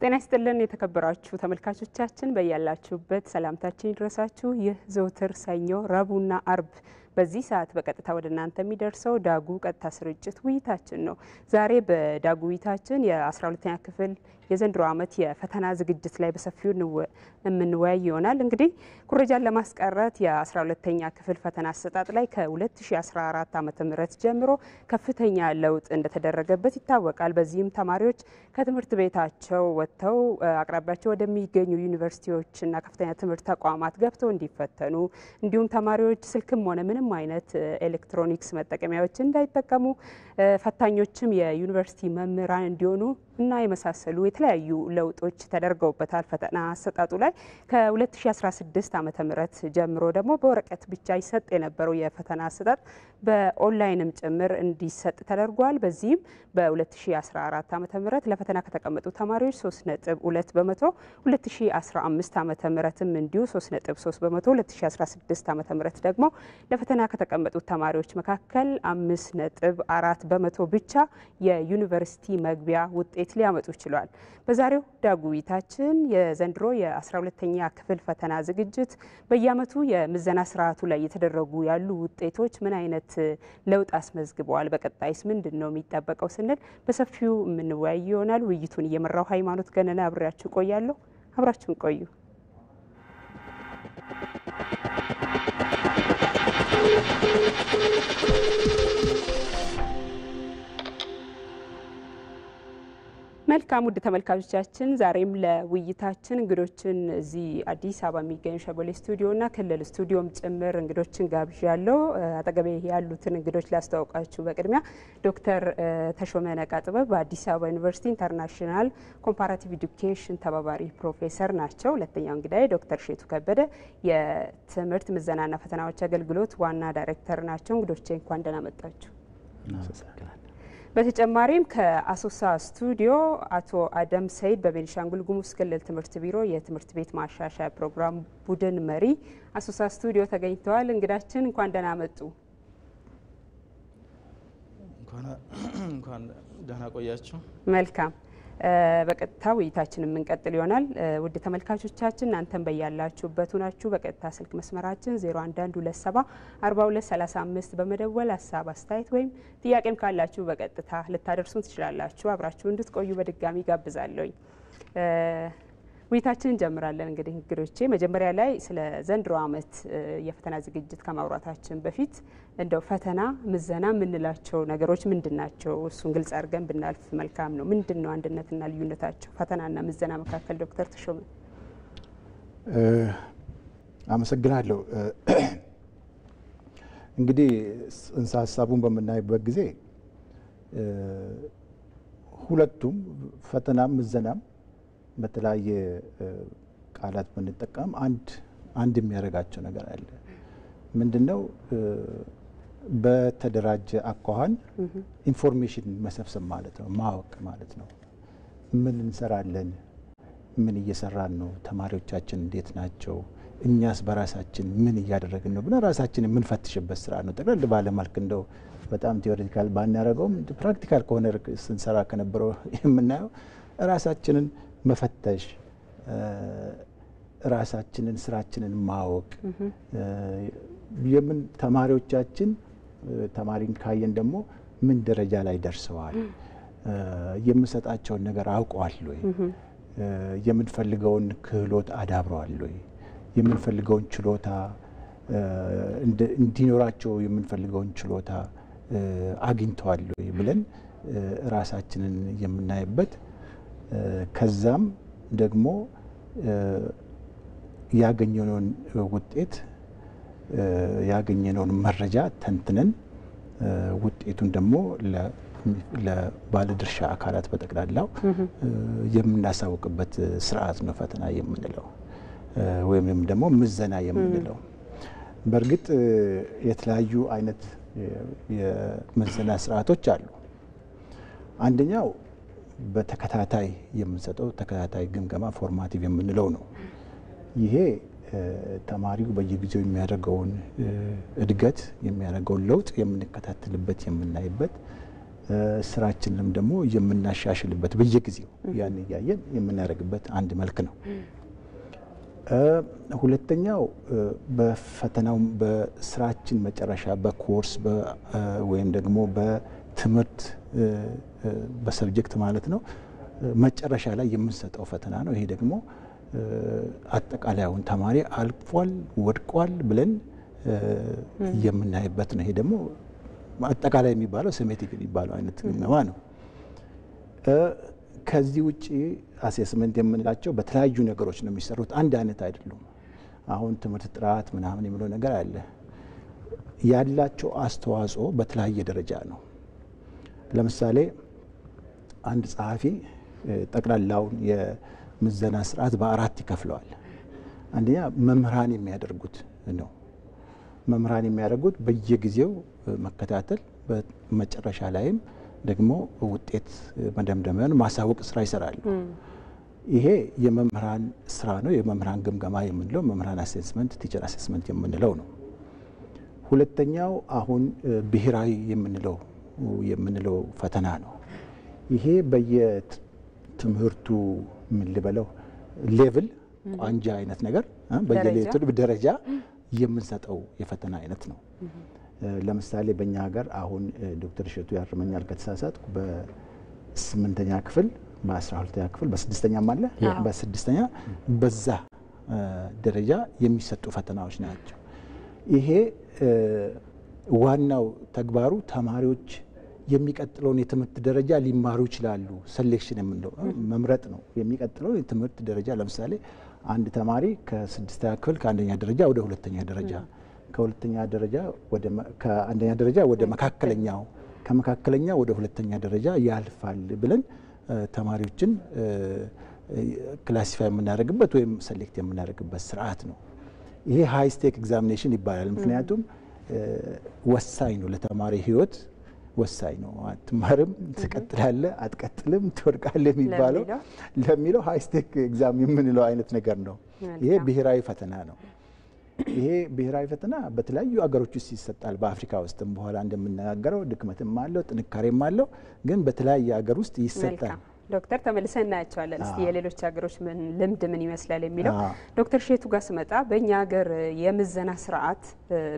ጤና ይስጥልን የተከበራችሁ ተመልካቾቻችን በያላችሁበት ሰላምታችን ይድረሳችሁ። ይህ ዘውትር ሰኞ ረቡዕና አርብ በዚህ ሰዓት በቀጥታ ወደ እናንተ የሚደርሰው ዳጉ ቀጥታ ስርጭት ውይይታችን ነው። ዛሬ በዳጉ ውይይታችን የ12ኛ ክፍል የዘንድሮ ዓመት የፈተና ዝግጅት ላይ በሰፊው የምንወያይ ይሆናል። እንግዲህ ኩረጃን ለማስቀረት የ12ኛ ክፍል ፈተና አሰጣጥ ላይ ከ2014 ዓ.ም ጀምሮ ከፍተኛ ለውጥ እንደተደረገበት ይታወቃል። በዚህም ተማሪዎች ከትምህርት ቤታቸው ወጥተው አቅራቢያቸው ወደሚገኙ ዩኒቨርሲቲዎችና ከፍተኛ ትምህርት ተቋማት ገብተው እንዲፈተኑ እንዲሁም ተማሪዎች ስልክም ሆነ ምንም አይነት ኤሌክትሮኒክስ መጠቀሚያዎችን እንዳይጠቀሙ ፈታኞችም የዩኒቨርሲቲ መምህራን እንዲሆኑ እና የመሳሰሉ የተለያዩ ለውጦች ተደርገውበታል። ፈተና አሰጣጡ ላይ ከ2016 ዓ.ም ጀምሮ ደግሞ በወረቀት ብቻ ይሰጥ የነበረው የፈተና አሰጣጥ በኦንላይንም ጭምር እንዲሰጥ ተደርጓል። በዚህም በ2014 ዓ.ም ለፈተና ከተቀመጡ ተማሪዎች 3.2 በመቶ 2015 ዓ.ም እንዲሁ 3.3 በመቶ 2016 ዓ.ም ደግሞ ለፈተና ከተቀመጡ ተማሪዎች መካከል 5.4 በመቶ ብቻ የዩኒቨርሲቲ መግቢያ ውጤት ሊያመጡ ችሏል። በዛሬው ዳጉ ውይይታችን የዘንድሮ የ12ኛ ክፍል ፈተና ዝግጅት በየዓመቱ የምዘና ስርዓቱ ላይ የተደረጉ ያሉ ውጤቶች ምን አይነት ለውጥ አስመዝግበዋል፣ በቀጣይስ ምንድን ነው የሚጠበቀው ስንል በሰፊው የምንወያይ ይሆናል። ውይይቱን እየመራው ሃይማኖት ገነነ አብሬያችሁ ቆያለሁ። አብራችሁን ቆዩ። መልካም ውድ ተመልካቾቻችን ዛሬም ለውይይታችን እንግዶችን እዚህ አዲስ አበባ የሚገኙ ሸጎሌ ስቱዲዮና ክልል ስቱዲዮም ጭምር እንግዶችን ጋብዣለሁ። አጠገቤ ያሉትን እንግዶች ላስተዋውቃችሁ። በቅድሚያ ዶክተር ተሾመ ነቃጥበብ በአዲስ አበባ ዩኒቨርሲቲ ኢንተርናሽናል ኮምፓራቲቭ ኤዱኬሽን ተባባሪ ፕሮፌሰር ናቸው። ሁለተኛው እንግዳዬ ዶክተር ሼቱ ከበደ የትምህርት ምዘናና ፈተናዎች አገልግሎት ዋና ዳይሬክተር ናቸው። እንግዶቼ እንኳን ደህና መጣችሁ። በተጨማሪም ከአሶሳ ስቱዲዮ አቶ አደም ሰይድ በቤኒሻንጉል ጉሙዝ ክልል ትምህርት ቢሮ የትምህርት ቤት ማሻሻያ ፕሮግራም ቡድን መሪ አሶሳ ስቱዲዮ ተገኝተዋል። እንግዳችን እንኳን ደህና መጡ። እንኳን ደህና ቆያችሁ። መልካም በቀጥታ ውይይታችንን የምንቀጥል ይሆናል። ውድ ተመልካቾቻችን እናንተም በያላችሁበት ሆናችሁ በቀጥታ ስልክ መስመራችን 0112704235 በመደወል ሀሳብ አስተያየት ወይም ጥያቄም ካላችሁ በቀጥታ ልታደርሱን ትችላላችሁ። አብራችሁ እንድትቆዩ በድጋሚ ጋብዛለሁኝ። ውይይታችንን እንጀምራለን። እንግዲህ እንግዶቼ መጀመሪያ ላይ ስለ ዘንድሮ ዓመት የፈተና ዝግጅት ከማውራታችን በፊት እንደው ፈተና ምዘና የምንላቸው ነገሮች ምንድናቸው? እሱን ግልጽ አድርገን ብናልፍ መልካም ነው። ምንድነው አንድነትና ልዩነታቸው ፈተናና ምዘና መካከል? ዶክተር ተሾመ። አመሰግናለሁ። እንግዲህ ጽንሰ ሀሳቡን በምናይበት ጊዜ ሁለቱም ፈተናም ምዘናም በተለያየ ቃላት ብንጠቀም አንድ የሚያደርጋቸው ነገር አለ። ምንድነው? በተደራጀ አኳኋን ኢንፎርሜሽን መሰብሰብ ማለት ነው፣ ማወቅ ማለት ነው። ምን እንሰራለን፣ ምን እየሰራን ነው፣ ተማሪዎቻችን እንዴት ናቸው፣ እኛስ በራሳችን ምን እያደረግን ነው ብለን ራሳችን የምንፈትሽበት ስራ ነው። ጠቅለል ባለ መልክ እንደው በጣም ቲዮሪቲካል ባናረገውም ፕራክቲካል ከሆነ ስንሰራ ከነበረው የምናየው ራሳችንን መፈተሽ፣ ራሳችንን ስራችንን ማወቅ፣ የምን ተማሪዎቻችን ተማሪን ካየን ደግሞ ምን ደረጃ ላይ ደርሰዋል፣ የምንሰጣቸውን ነገር አውቀዋል ወይ፣ የምንፈልገውን ክህሎት አዳብረዋል ወይ፣ የምንፈልገውን ችሎታ እንዲኖራቸው የምንፈልገውን ችሎታ አግኝተዋል ወይ ብለን ራሳችንን የምናይበት፣ ከዛም ደግሞ ያገኘነውን ውጤት ያገኘነውን መረጃ ተንትነን ውጤቱን ደግሞ ለባለድርሻ አካላት በጠቅላላው የምናሳውቅበት ስርዓት ነው ፈተና የምንለው ወይም ደግሞ ምዘና የምንለው። በእርግጥ የተለያዩ አይነት የምዘና ስርዓቶች አሉ። አንደኛው በተከታታይ የምንሰጠው ተከታታይ ግምገማ ፎርማቲቭ የምንለው ነው። ይሄ ተማሪው በየጊዜው የሚያደርገውን እድገት የሚያደርገውን ለውጥ የምንከታተልበት የምናይበት ስራችንንም ደግሞ የምናሻሽልበት በየጊዜው ያን እያየን የምናደርግበት አንድ መልክ ነው። ሁለተኛው በፈተናው በስራችን መጨረሻ በኮርስ ወይም ደግሞ በትምህርት በሰብጀክት ማለት ነው መጨረሻ ላይ የምንሰጠው ፈተና ነው። ይሄ ደግሞ አጠቃላዩን ተማሪ አልፏል ወድቋል ብለን የምናይበት ነው። ይሄ ደግሞ አጠቃላይ የሚባለው ሰሜቲክ የሚባለው አይነት ግምገማ ነው። ከዚህ ውጪ አሴስመንት የምንላቸው በተለያዩ ነገሮች ነው የሚሰሩት፣ አንድ አይነት አይደሉም። አሁን ትምህርት ጥራት ምናምን የሚለው ነገር አለ። ያላቸው አስተዋጽኦ በተለያየ ደረጃ ነው። ለምሳሌ አንድ ጸሐፊ ጠቅላላውን የምዘና ስርዓት በአራት ይከፍለዋል። አንደኛ መምህራን የሚያደርጉት ነው። መምህራን የሚያደርጉት በየጊዜው መከታተል፣ በመጨረሻ ላይም ደግሞ ውጤት መደምደሚያን ማሳወቅ ስራ ይሰራሉ። ይሄ የመምህራን ስራ ነው። የመምህራን ግምገማ የምንለው መምህራን አሴስመንት፣ ቲቸር አሴስመንት የምንለው ነው። ሁለተኛው አሁን ብሔራዊ የምንለው ፈተና ነው። ይሄ በየትምህርቱ ምን ልበለው ሌቭል ቋንጃ አይነት ነገር በየሌቭሉ ደረጃ የምንሰጠው የፈተና አይነት ነው። ለምሳሌ በእኛ ሀገር አሁን ዶክተር እሸቱ ያርመኛል ከተሳሳትኩ በ8ኛ ክፍል በ12ኛ ክፍል በ6ኛም አለ በ6ኛ በዛ ደረጃ የሚሰጡ ፈተናዎች ናቸው። ይሄ ዋናው ተግባሩ ተማሪዎች የሚቀጥለውን የትምህርት ደረጃ ሊማሩ ይችላሉ። ሴሌክሽን የምንለው መምረጥ ነው። የሚቀጥለውን የትምህርት ደረጃ ለምሳሌ አንድ ተማሪ ከ6ኛ ክፍል ከአንደኛ ደረጃ ወደ ሁለተኛ ደረጃ ከአንደኛ ደረጃ ወደ መካከለኛው ከመካከለኛ ወደ ሁለተኛ ደረጃ ያልፋል ብለን ተማሪዎችን ክላሲፋይ የምናደርግበት ወይም ሴሌክት የምናደርግበት ስርዓት ነው። ይሄ ሃይ ስቴክ ኤግዛሚኔሽን ይባላል። ምክንያቱም ወሳኝ ነው፣ ለተማሪ ህይወት ወሳኝ ነው። አትማርም፣ ትቀጥላለህ፣ አትቀጥልም፣ ትወድቃለህ የሚባለው ለሚለው ሃይ ስቴክ ኤግዛም የምንለው አይነት ነገር ነው። ይሄ ብሔራዊ ፈተና ነው። ይሄ ብሔራዊ ፈተና በተለያዩ አገሮች ውስጥ ይሰጣል። በአፍሪካ ውስጥም በኋላ እንደምናገረው ድክመትም አለው ጥንካሬም አለው፣ ግን በተለያየ ሀገር ውስጥ ይሰጣል። ዶክተር ተመልሰን እናያቸዋለን። እስቲ የሌሎች ሀገሮች ልምድ ምን ይመስላል የሚለው ዶክተር ሼቱ ጋር ስመጣ በእኛ ሀገር የምዘና ስርዓት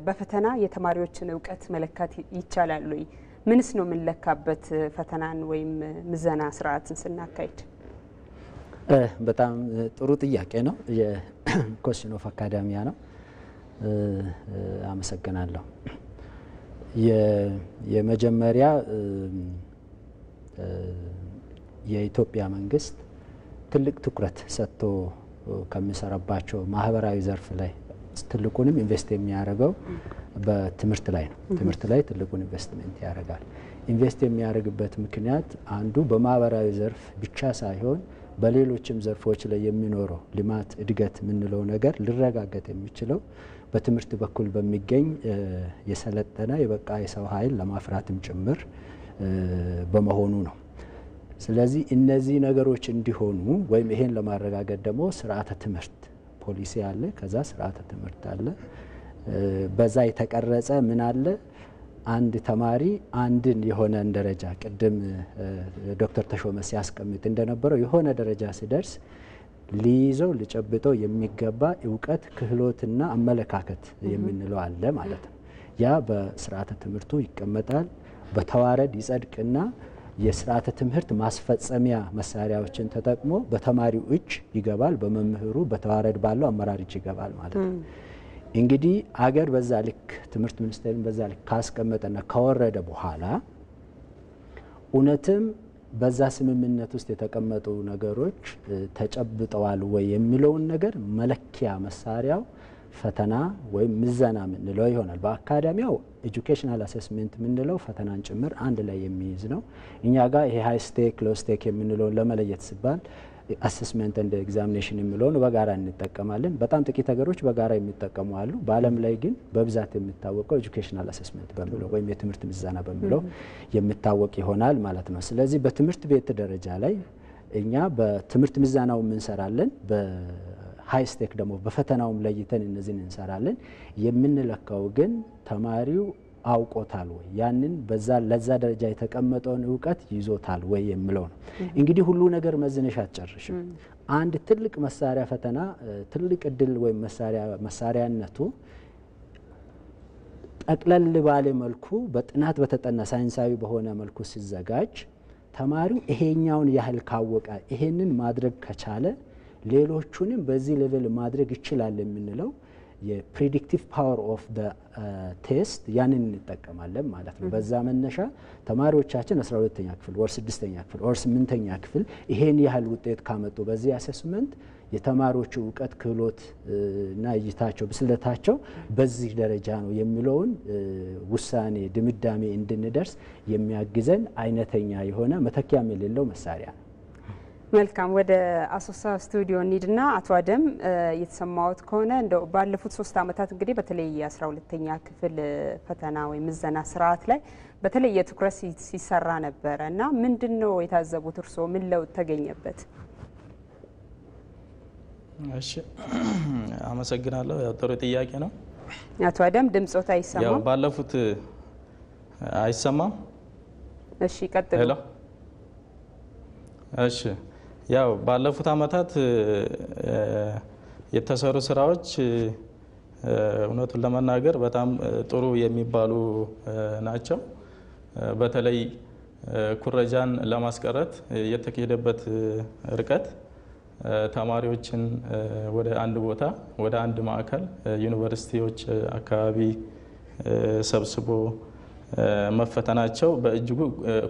በፈተና የተማሪዎችን እውቀት መለካት ይቻላል ወይ? ምንስ ነው የምንለካበት ፈተናን ወይም ምዘና ስርዓትን ስናካሄድ? በጣም ጥሩ ጥያቄ ነው። የኮስችን ኦፍ አካዳሚያ ነው። አመሰግናለሁ። የመጀመሪያ የኢትዮጵያ መንግስት ትልቅ ትኩረት ሰጥቶ ከሚሰራባቸው ማህበራዊ ዘርፍ ላይ ትልቁንም ኢንቨስት የሚያደርገው በትምህርት ላይ ነው። ትምህርት ላይ ትልቁን ኢንቨስትመንት ያደርጋል። ኢንቨስት የሚያደርግበት ምክንያት አንዱ በማህበራዊ ዘርፍ ብቻ ሳይሆን በሌሎችም ዘርፎች ላይ የሚኖረው ልማት እድገት የምንለው ነገር ሊረጋገጥ የሚችለው በትምህርት በኩል በሚገኝ የሰለጠነ የበቃ የሰው ኃይል ለማፍራትም ጭምር በመሆኑ ነው። ስለዚህ እነዚህ ነገሮች እንዲሆኑ ወይም ይሄን ለማረጋገጥ ደግሞ ስርዓተ ትምህርት ፖሊሲ አለ፣ ከዛ ስርዓተ ትምህርት አለ። በዛ የተቀረጸ ምን አለ? አንድ ተማሪ አንድን የሆነን ደረጃ ቅድም ዶክተር ተሾመ ሲያስቀምጥ እንደነበረው የሆነ ደረጃ ሲደርስ ሊይዘው ሊጨብጠው የሚገባ እውቀት፣ ክህሎትና አመለካከት የምንለው አለ ማለት ነው። ያ በስርዓተ ትምህርቱ ይቀመጣል። በተዋረድ ይጸድቅና የስርዓተ ትምህርት ማስፈጸሚያ መሳሪያዎችን ተጠቅሞ በተማሪው እጅ ይገባል፣ በመምህሩ በተዋረድ ባለው አመራር እጅ ይገባል ማለት ነው። እንግዲህ አገር በዛ ልክ ትምህርት ሚኒስቴርን በዛ ልክ ካስቀመጠና ከወረደ በኋላ እውነትም በዛ ስምምነት ውስጥ የተቀመጡ ነገሮች ተጨብጠዋል ወይ የሚለውን ነገር መለኪያ መሳሪያው ፈተና ወይም ምዘና የምንለው ይሆናል። በአካዳሚያው ኤጁኬሽናል አሴስመንት የምንለው ፈተናን ጭምር አንድ ላይ የሚይዝ ነው። እኛ ጋር ይሄ ሃይ ስቴክ ሎ ስቴክ የምንለውን ለመለየት ሲባል አሴስመንት እንደ ኤግዛሚኔሽን የሚለውን በጋራ እንጠቀማለን። በጣም ጥቂት ሀገሮች በጋራ የሚጠቀሙ አሉ። በዓለም ላይ ግን በብዛት የሚታወቀው ኤጁኬሽናል አሴስመንት በሚለው ወይም የትምህርት ምዘና በሚለው የሚታወቅ ይሆናል ማለት ነው። ስለዚህ በትምህርት ቤት ደረጃ ላይ እኛ በትምህርት ምዘናው እንሰራለን፣ በሃይ ስቴክ ደግሞ በፈተናውም ለይተን እነዚህን እንሰራለን። የምንለካው ግን ተማሪው አውቆታል ወይ ያንን ለዛ ደረጃ የተቀመጠውን ዕውቀት ይዞታል ወይ የሚለው ነው። እንግዲህ ሁሉ ነገር መዝነሽ አትጨርሽም። አንድ ትልቅ መሳሪያ ፈተና ትልቅ እድል ወይም መሳሪያነቱ ጠቅለል ባለ መልኩ በጥናት በተጠና ሳይንሳዊ በሆነ መልኩ ሲዘጋጅ ተማሪው ይሄኛውን ያህል ካወቀ ይሄንን ማድረግ ከቻለ ሌሎቹንም በዚህ ሌቭል ማድረግ ይችላል የምንለው የፕሬዲክቲቭ ፓወር ኦፍ ዘ ቴስት ያንን እንጠቀማለን ማለት ነው። በዛ መነሻ ተማሪዎቻችን 12ኛ ክፍል ወር 6ኛ ክፍል ወር 8ኛ ክፍል ይሄን ያህል ውጤት ካመጡ በዚህ አሴስመንት የተማሪዎቹ ዕውቀት ክህሎት እና እይታቸው ብስለታቸው በዚህ ደረጃ ነው የሚለውን ውሳኔ ድምዳሜ እንድንደርስ የሚያግዘን አይነተኛ የሆነ መተኪያም የሌለው መሳሪያ ነው። መልካም ወደ አሶሳ ስቱዲዮ እንሂድና አቶ አደም የተሰማዎት ከሆነ እንደው ባለፉት 3 ዓመታት እንግዲህ በተለይ የ12ኛ ክፍል ፈተና ወይ ምዘና ስርዓት ላይ በተለይ ትኩረት ሲሰራ ነበረ እና ምንድነው የታዘቡት እርስዎ? ምን ለውጥ ተገኘበት? እሺ አመሰግናለሁ። ያው ጥሩ ጥያቄ ነው። አቶ አደም ድምጾት አይሰማም? ያው ባለፉት አይሰማም? እሺ ቀጥሉ። ሄሎ እሺ ያው ባለፉት ዓመታት የተሰሩ ስራዎች እውነቱን ለመናገር በጣም ጥሩ የሚባሉ ናቸው። በተለይ ኩረጃን ለማስቀረት የተካሄደበት ርቀት ተማሪዎችን ወደ አንድ ቦታ ወደ አንድ ማዕከል ዩኒቨርሲቲዎች አካባቢ ሰብስቦ መፈተናቸው በእጅጉ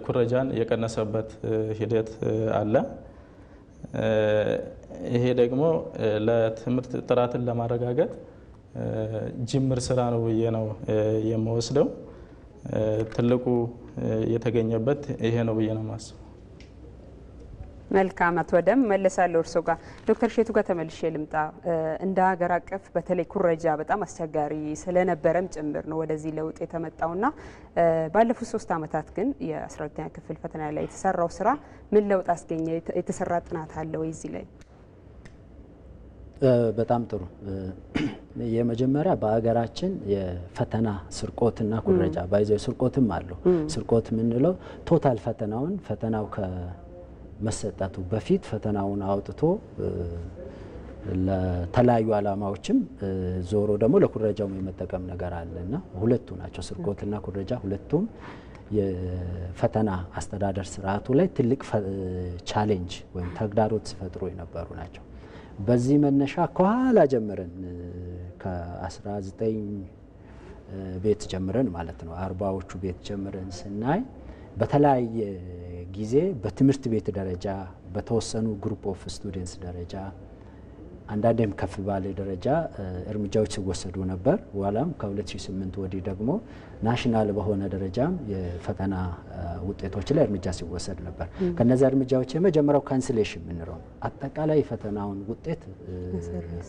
ኩረጃን የቀነሰበት ሂደት አለ። ይሄ ደግሞ ለትምህርት ጥራትን ለማረጋገጥ ጅምር ስራ ነው ብዬ ነው የምወስደው። ትልቁ የተገኘበት ይሄ ነው ብዬ ነው የማስበው። መልካም አቶ አደም መለሳለሁ እርሶ ጋር። ዶክተር ሼቱ ጋር ተመልሼ ልምጣ። እንደ ሀገር አቀፍ በተለይ ኩረጃ በጣም አስቸጋሪ ስለነበረም ጭምር ነው ወደዚህ ለውጥ የተመጣውና ባለፉት 3 ዓመታት ግን የ12ኛ ክፍል ፈተና ላይ የተሰራው ስራ ምን ለውጥ አስገኘ? የተሰራ ጥናት አለ ወይ እዚህ ላይ? በጣም ጥሩ። የመጀመሪያ በአገራችን የፈተና ስርቆትና ኩረጃ ባይዘው ስርቆትም አለው። ስርቆት የምንለው ቶታል ፈተናው ከመሰጠቱ በፊት ፈተናውን አውጥቶ ለተለያዩ ዓላማዎችም ዞሮ ደግሞ ለኩረጃው የመጠቀም ነገር አለና ሁለቱ ናቸው። ስርቆትና ኩረጃ ሁለቱም የፈተና አስተዳደር ስርዓቱ ላይ ትልቅ ቻሌንጅ ወይም ተግዳሮት ሲፈጥሩ የነበሩ ናቸው። በዚህ መነሻ ከኋላ ጀምረን ከ19 ቤት ጀምረን ማለት ነው 40ዎቹ ቤት ጀምረን ስናይ በተለያየ ጊዜ በትምህርት ቤት ደረጃ በተወሰኑ ግሩፕ ኦፍ ስቱደንትስ ደረጃ አንዳንዴም ከፍ ባለ ደረጃ እርምጃዎች ሲወሰዱ ነበር። ኋላም ከ2008 ወዲህ ደግሞ ናሽናል በሆነ ደረጃም የፈተና ውጤቶች ላይ እርምጃ ሲወሰድ ነበር። ከነዚያ እርምጃዎች የመጀመሪያው ካንስሌሽን የምንለው አጠቃላይ የፈተናውን ውጤት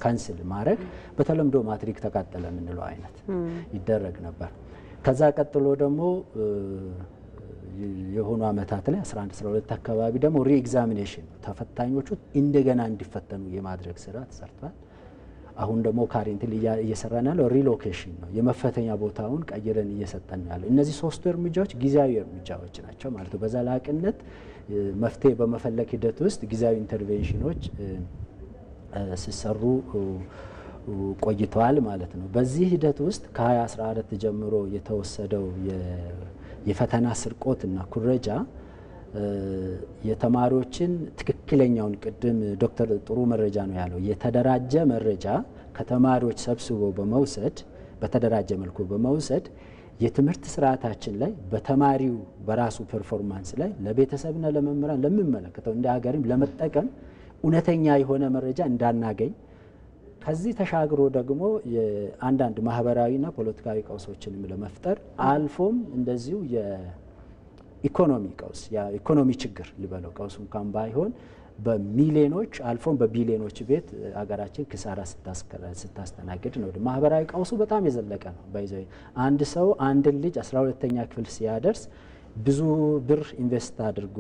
ካንስል ማድረግ በተለምዶ ማትሪክ ተቃጠለ የምንለው አይነት ይደረግ ነበር። ከዛ ቀጥሎ ደግሞ የሆኑ አመታት ላይ 11 12 አካባቢ ደግሞ ሪኤግዛሚኔሽን ተፈታኞቹ እንደገና እንዲፈተኑ የማድረግ ስራ ተሰርቷል። አሁን ደግሞ ካሬንትሊ እየሰራን ያለው ሪሎኬሽን ነው። የመፈተኛ ቦታውን ቀይረን እየሰጠን ያለው። እነዚህ 3 እርምጃዎች ጊዜያዊ እርምጃዎች ናቸው ማለት ነው። በዘላቂነት መፍትሄ በመፈለግ ሂደት ውስጥ ጊዜያዊ ኢንተርቬንሽኖች ሲሰሩ ቆይተዋል ማለት ነው። በዚህ ሂደት ውስጥ ከ2014 ጀምሮ የተወሰደው የፈተና ስርቆትና ኩረጃ የተማሪዎችን ትክክለኛውን ቅድም ዶክተር ጥሩ መረጃ ነው ያለው የተደራጀ መረጃ ከተማሪዎች ሰብስቦ በመውሰድ በተደራጀ መልኩ በመውሰድ የትምህርት ስርዓታችን ላይ በተማሪው በራሱ ፐርፎርማንስ ላይ ለቤተሰብና ለመምህራን ለሚመለከተው እንደ ሀገርም ለመጠቀም እውነተኛ የሆነ መረጃ እንዳናገኝ ከዚህ ተሻግሮ ደግሞ የአንዳንድ ማህበራዊና ፖለቲካዊ ቀውሶችንም ለመፍጠር አልፎም እንደዚሁ የኢኮኖሚ ቀውስ የኢኮኖሚ ችግር ሊበለው ቀውስ እንኳን ባይሆን በሚሊዮኖች አልፎም በቢሊዮኖች ቤት አገራችን ክሳራ ስታስተናግድ ነው። ማህበራዊ ቀውሱ በጣም የዘለቀ ነው። ባይዘይ አንድ ሰው አንድ ልጅ 12ኛ ክፍል ሲያደርስ ብዙ ብር ኢንቨስት አድርጎ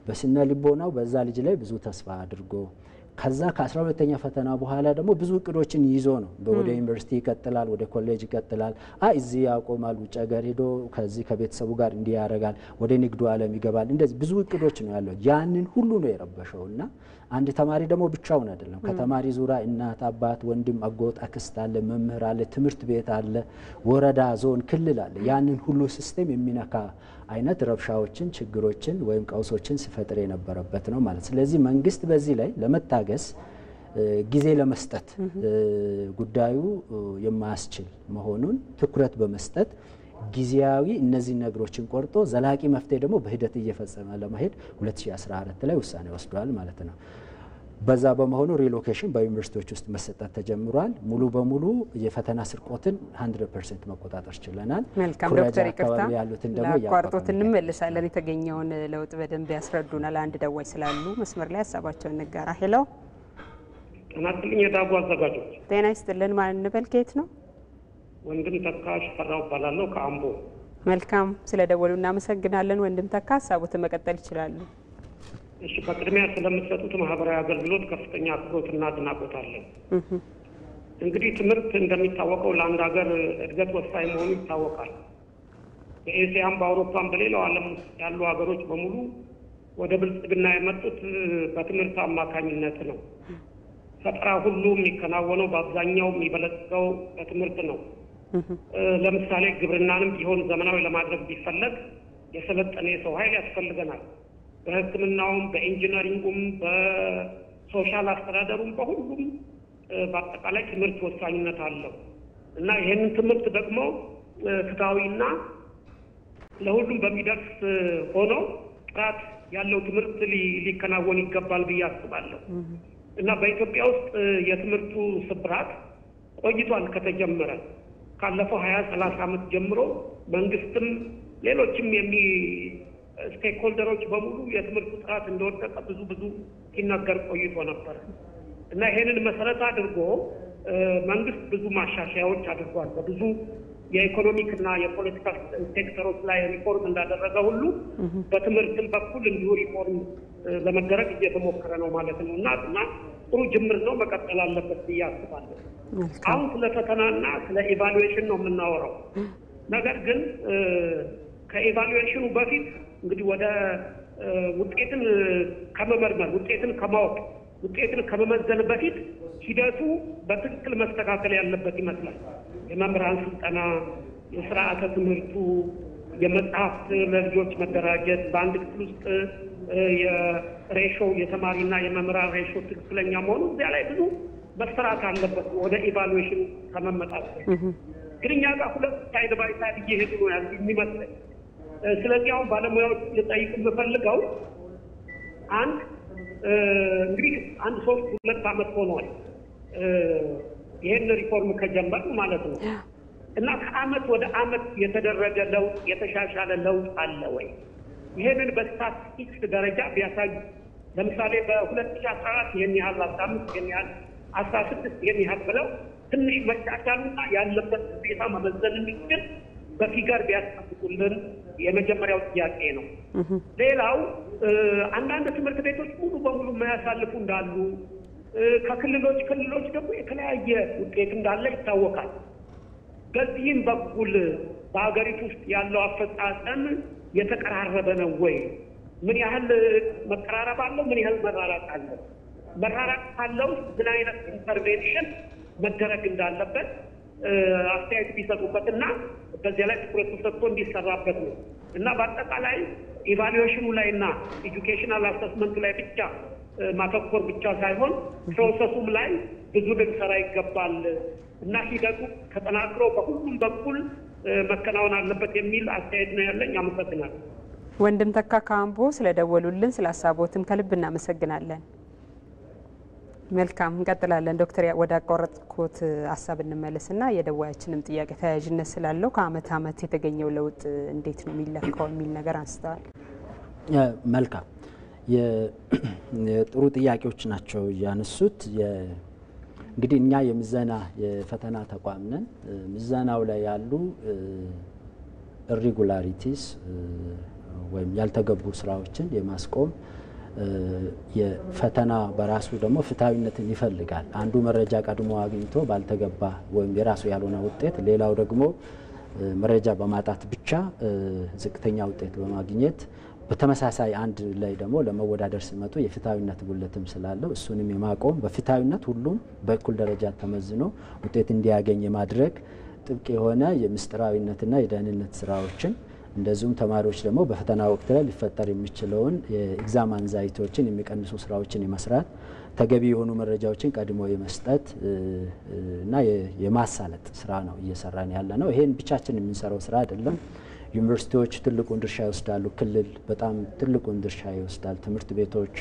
በስነ ልቦናው በዛ ልጅ ላይ ብዙ ተስፋ አድርጎ ከዛ ከ12ኛ ፈተና በኋላ ደግሞ ብዙ እቅዶችን ይዞ ነው ወደ ዩኒቨርሲቲ ይቀጥላል፣ ወደ ኮሌጅ ይቀጥላል። እዚህ ያቆማል፣ ውጭ ሀገር ሄዶ ከዚህ ከቤተሰቡ ጋር እንዲህ ያደርጋል፣ ወደ ንግዱ ዓለም ይገባል። እንደዚህ ብዙ እቅዶች ነው ያለው። ያንን ሁሉ ነው የረበሸውና አንድ ተማሪ ደግሞ ብቻውን አይደለም። ከተማሪ ዙሪያ እናት፣ አባት፣ ወንድም፣ አጎት፣ አክስት አለ፣ መምህር አለ፣ ትምህርት ቤት አለ፣ ወረዳ፣ ዞን፣ ክልል አለ። ያንን ሁሉ ሲስተም የሚነካ አይነት ረብሻዎችን፣ ችግሮችን ወይም ቀውሶችን ሲፈጥር የነበረበት ነው ማለት። ስለዚህ መንግስት በዚህ ላይ ለመታገስ ጊዜ ለመስጠት ጉዳዩ የማያስችል መሆኑን ትኩረት በመስጠት ጊዜያዊ እነዚህ ነገሮችን ቆርጦ ዘላቂ መፍትሄ ደግሞ በሂደት እየፈጸመ ለማሄድ 2014 ላይ ውሳኔ ወስዷል ማለት ነው። በዛ በመሆኑ ሪሎኬሽን በዩኒቨርሲቲዎች ውስጥ መሰጠት ተጀምሯል። ሙሉ በሙሉ የፈተና ስርቆትን 100% መቆጣጠር ችለናል። መልካም ዶክተር ይቅርታ ያሉትን ደግሞ ያቋርጦት እንመለሳለን። የተገኘውን ለውጥ በደንብ ያስረዱናል። አንድ ደዋይ ስላሉ መስመር ላይ ሀሳባቸውን እንጋራ። ሄሎ ተናጥልኝ የዳጉ አዘጋጆች ጤና ይስጥልን። ማን እንበል? ከየት ነው? ወንድም ተካሽ ፈራው ባላለው ከአምቦ። መልካም ስለደወሉ እናመሰግናለን ወንድም ተካ። ሀሳቡትን መቀጠል ይችላሉ። እሺ፣ በቅድሚያ ስለምትሰጡት ማህበራዊ አገልግሎት ከፍተኛ አክብሮትና አድናቆት አለን። እንግዲህ ትምህርት እንደሚታወቀው ለአንድ ሀገር እድገት ወሳኝ መሆኑ ይታወቃል። በኤሲያም በአውሮፓም በሌላው ዓለም ያሉ ሀገሮች በሙሉ ወደ ብልጽግና የመጡት በትምህርት አማካኝነት ነው። ፈጠራ ሁሉ የሚከናወነው በአብዛኛው የሚበለጽገው በትምህርት ነው። ለምሳሌ ግብርናንም ቢሆን ዘመናዊ ለማድረግ ቢፈለግ የሰለጠነ የሰው ኃይል ያስፈልገናል። በሕክምናውም፣ በኢንጂነሪንጉም፣ በሶሻል አስተዳደሩም በሁሉም በአጠቃላይ ትምህርት ወሳኝነት አለው እና ይህንን ትምህርት ደግሞ ፍትሐዊና ለሁሉም በሚደርስ ሆኖ ጥራት ያለው ትምህርት ሊከናወን ይገባል ብዬ አስባለሁ እና በኢትዮጵያ ውስጥ የትምህርቱ ስብራት ቆይቷል። ከተጀመረ ካለፈው 20-30 ዓመት ጀምሮ መንግስትም ሌሎችም ስቴክሆልደሮች በሙሉ የትምህርቱ ጥራት እንደወደቀ ብዙ ሲናገር ቆይቶ ነበር እና ይሄንን መሰረት አድርጎ መንግስት ብዙ ማሻሻያዎች አድርጓል። በብዙ የኢኮኖሚክ እና የፖለቲካ ሴክተሮች ላይ ሪፎርም እንዳደረገ ሁሉ በትምህርትም በኩል እንዲሁ ሪፎርም ለመደረግ እየተሞከረ ነው ማለት ነው እና ጥሩ ጅምር ነው፣ መቀጠል አለበት ብዬ አስባለሁ። አሁን ስለ ፈተናና ስለ ኢቫሉዌሽን ነው የምናወራው። ነገር ግን ከኢቫሉዌሽኑ በፊት እንግዲህ ወደ ውጤትን ከመመርመር፣ ውጤትን ከማወቅ፣ ውጤትን ከመመዘን በፊት ሂደቱ በትክክል መስተካከል ያለበት ይመስላል። የመምህራን ስልጠና፣ የስርዓተ ትምህርቱ፣ የመጽሐፍት ለልጆች መደራጀት፣ በአንድ ክፍል ውስጥ የሬሾ የተማሪና የመምህራን ሬሾ ትክክለኛ መሆኑ እዚያ ላይ ብዙ መሰራት አለበት ወደ ኢቫሉዌሽን ከመመጣት። ግን እኛ ጋር ሁለት ሳይድ ባይ ሳይድ እየሄዱ ነው ያሉ የሚመስለኝ። ስለዚህ አሁን ባለሙያዎች ልጠይቅ የምፈልገው እንግዲህ 2 ዓመት ሆኗል ይሄን ሪፎርም ከጀመርን ማለት ነው እና ከአመት ወደ አመት የተደረገ ለውጥ፣ የተሻሻለ ለውጥ አለ ወይ? ይሄንን በስታቲስቲክስ ደረጃ ቢያሳይ። ለምሳሌ በ2014 ይሄን ያህል፣ 15 ይሄን ያህል፣ 16 ይሄን ያህል ብለው ትንሽ መሻሻሉና ያለበት ሁኔታ መመዘን የሚችል በፊገር ቢያስቀምጡልን የመጀመሪያው ጥያቄ ነው። ሌላው አንዳንድ ትምህርት ቤቶች ሙሉ በሙሉ የማያሳልፉ እንዳሉ፣ ከክልሎች ደግሞ የተለያየ ውጤት እንዳለ ይታወቃል። በዚህም በኩል በሀገሪቱ ውስጥ ያለው አፈጻጸም የተቀራረበ ነው ወይ? ምን ያህል መቀራረብ አለው? ምን ያህል መራራቅ አለው? መራራቅ ካለው ምን አይነት ኢንተርቬንሽን መደረግ እንዳለበት አስተያየት ቢሰጡበትና በዚያ ላይ ትኩረት ተሰጥቶ እንዲሰራበት ነው እና በአጠቃላይ ኢቫሉዌሽኑ ላይና ኤጁኬሽናል አሰስመንቱ ላይ ብቻ ማተኮር ብቻ ሳይሆን ፕሮሰሱም ላይ ብዙ ልንሰራ ይገባል እና ሂደቱ ተጠናክሮ በሁሉም በኩል መከናወን አለበት የሚል አስተያየት ነው ያለኝ። አመሰግናለሁ። ወንድም ተካ ካምቦ ስለደወሉልን ስለ ሀሳቦትም ከልብ እናመሰግናለን። መልካም እንቀጥላለን። ዶክተር ወደ አቋረጥኩት ሀሳብ እንመለስና የደዋያችንም ጥያቄ ተያያዥነት ስላለው ከአመት አመት የተገኘው ለውጥ እንዴት ነው የሚለካው የሚል ነገር አንስተዋል። መልካም የጥሩ ጥያቄዎች ናቸው ያነሱት። እንግዲህ እኛ የምዘና የፈተና ተቋም ነን። ምዘናው ላይ ያሉ ኢሬጉላሪቲስ ወይም ያልተገቡ ስራዎችን የማስቆም የፈተና በራሱ ደግሞ ፍትሐዊነትን ይፈልጋል። አንዱ መረጃ ቀድሞ አግኝቶ ባልተገባ ወይም የራሱ ያልሆነ ውጤት፣ ሌላው ደግሞ መረጃ በማጣት ብቻ ዝቅተኛ ውጤት በማግኘት በተመሳሳይ አንድ ላይ ደግሞ ለመወዳደር ሲመጡ የፍትሐዊነት ጉለትም ስላለው እሱንም የማቆም በፍትሐዊነት ሁሉም በእኩል ደረጃ ተመዝኖ ውጤት እንዲያገኝ የማድረግ ጥብቅ የሆነ የምስጢራዊነትና የደህንነት ስራዎችን እንደዚሁም ተማሪዎች ደግሞ በፈተና ወቅት ላይ ሊፈጠር የሚችለውን የኤግዛም አንዛይቲዎችን የሚቀንሱ ስራዎችን የመስራት ተገቢ የሆኑ መረጃዎችን ቀድሞ የመስጠት እና የማሳለጥ ስራ ነው እየሰራን ያለ ነው። ይሄን ብቻችን የምንሰራው ስራ አይደለም። ዩኒቨርሲቲዎች ትልቁን ድርሻ ይወስዳሉ። ክልል በጣም ትልቁን ድርሻ ይወስዳል። ትምህርት ቤቶች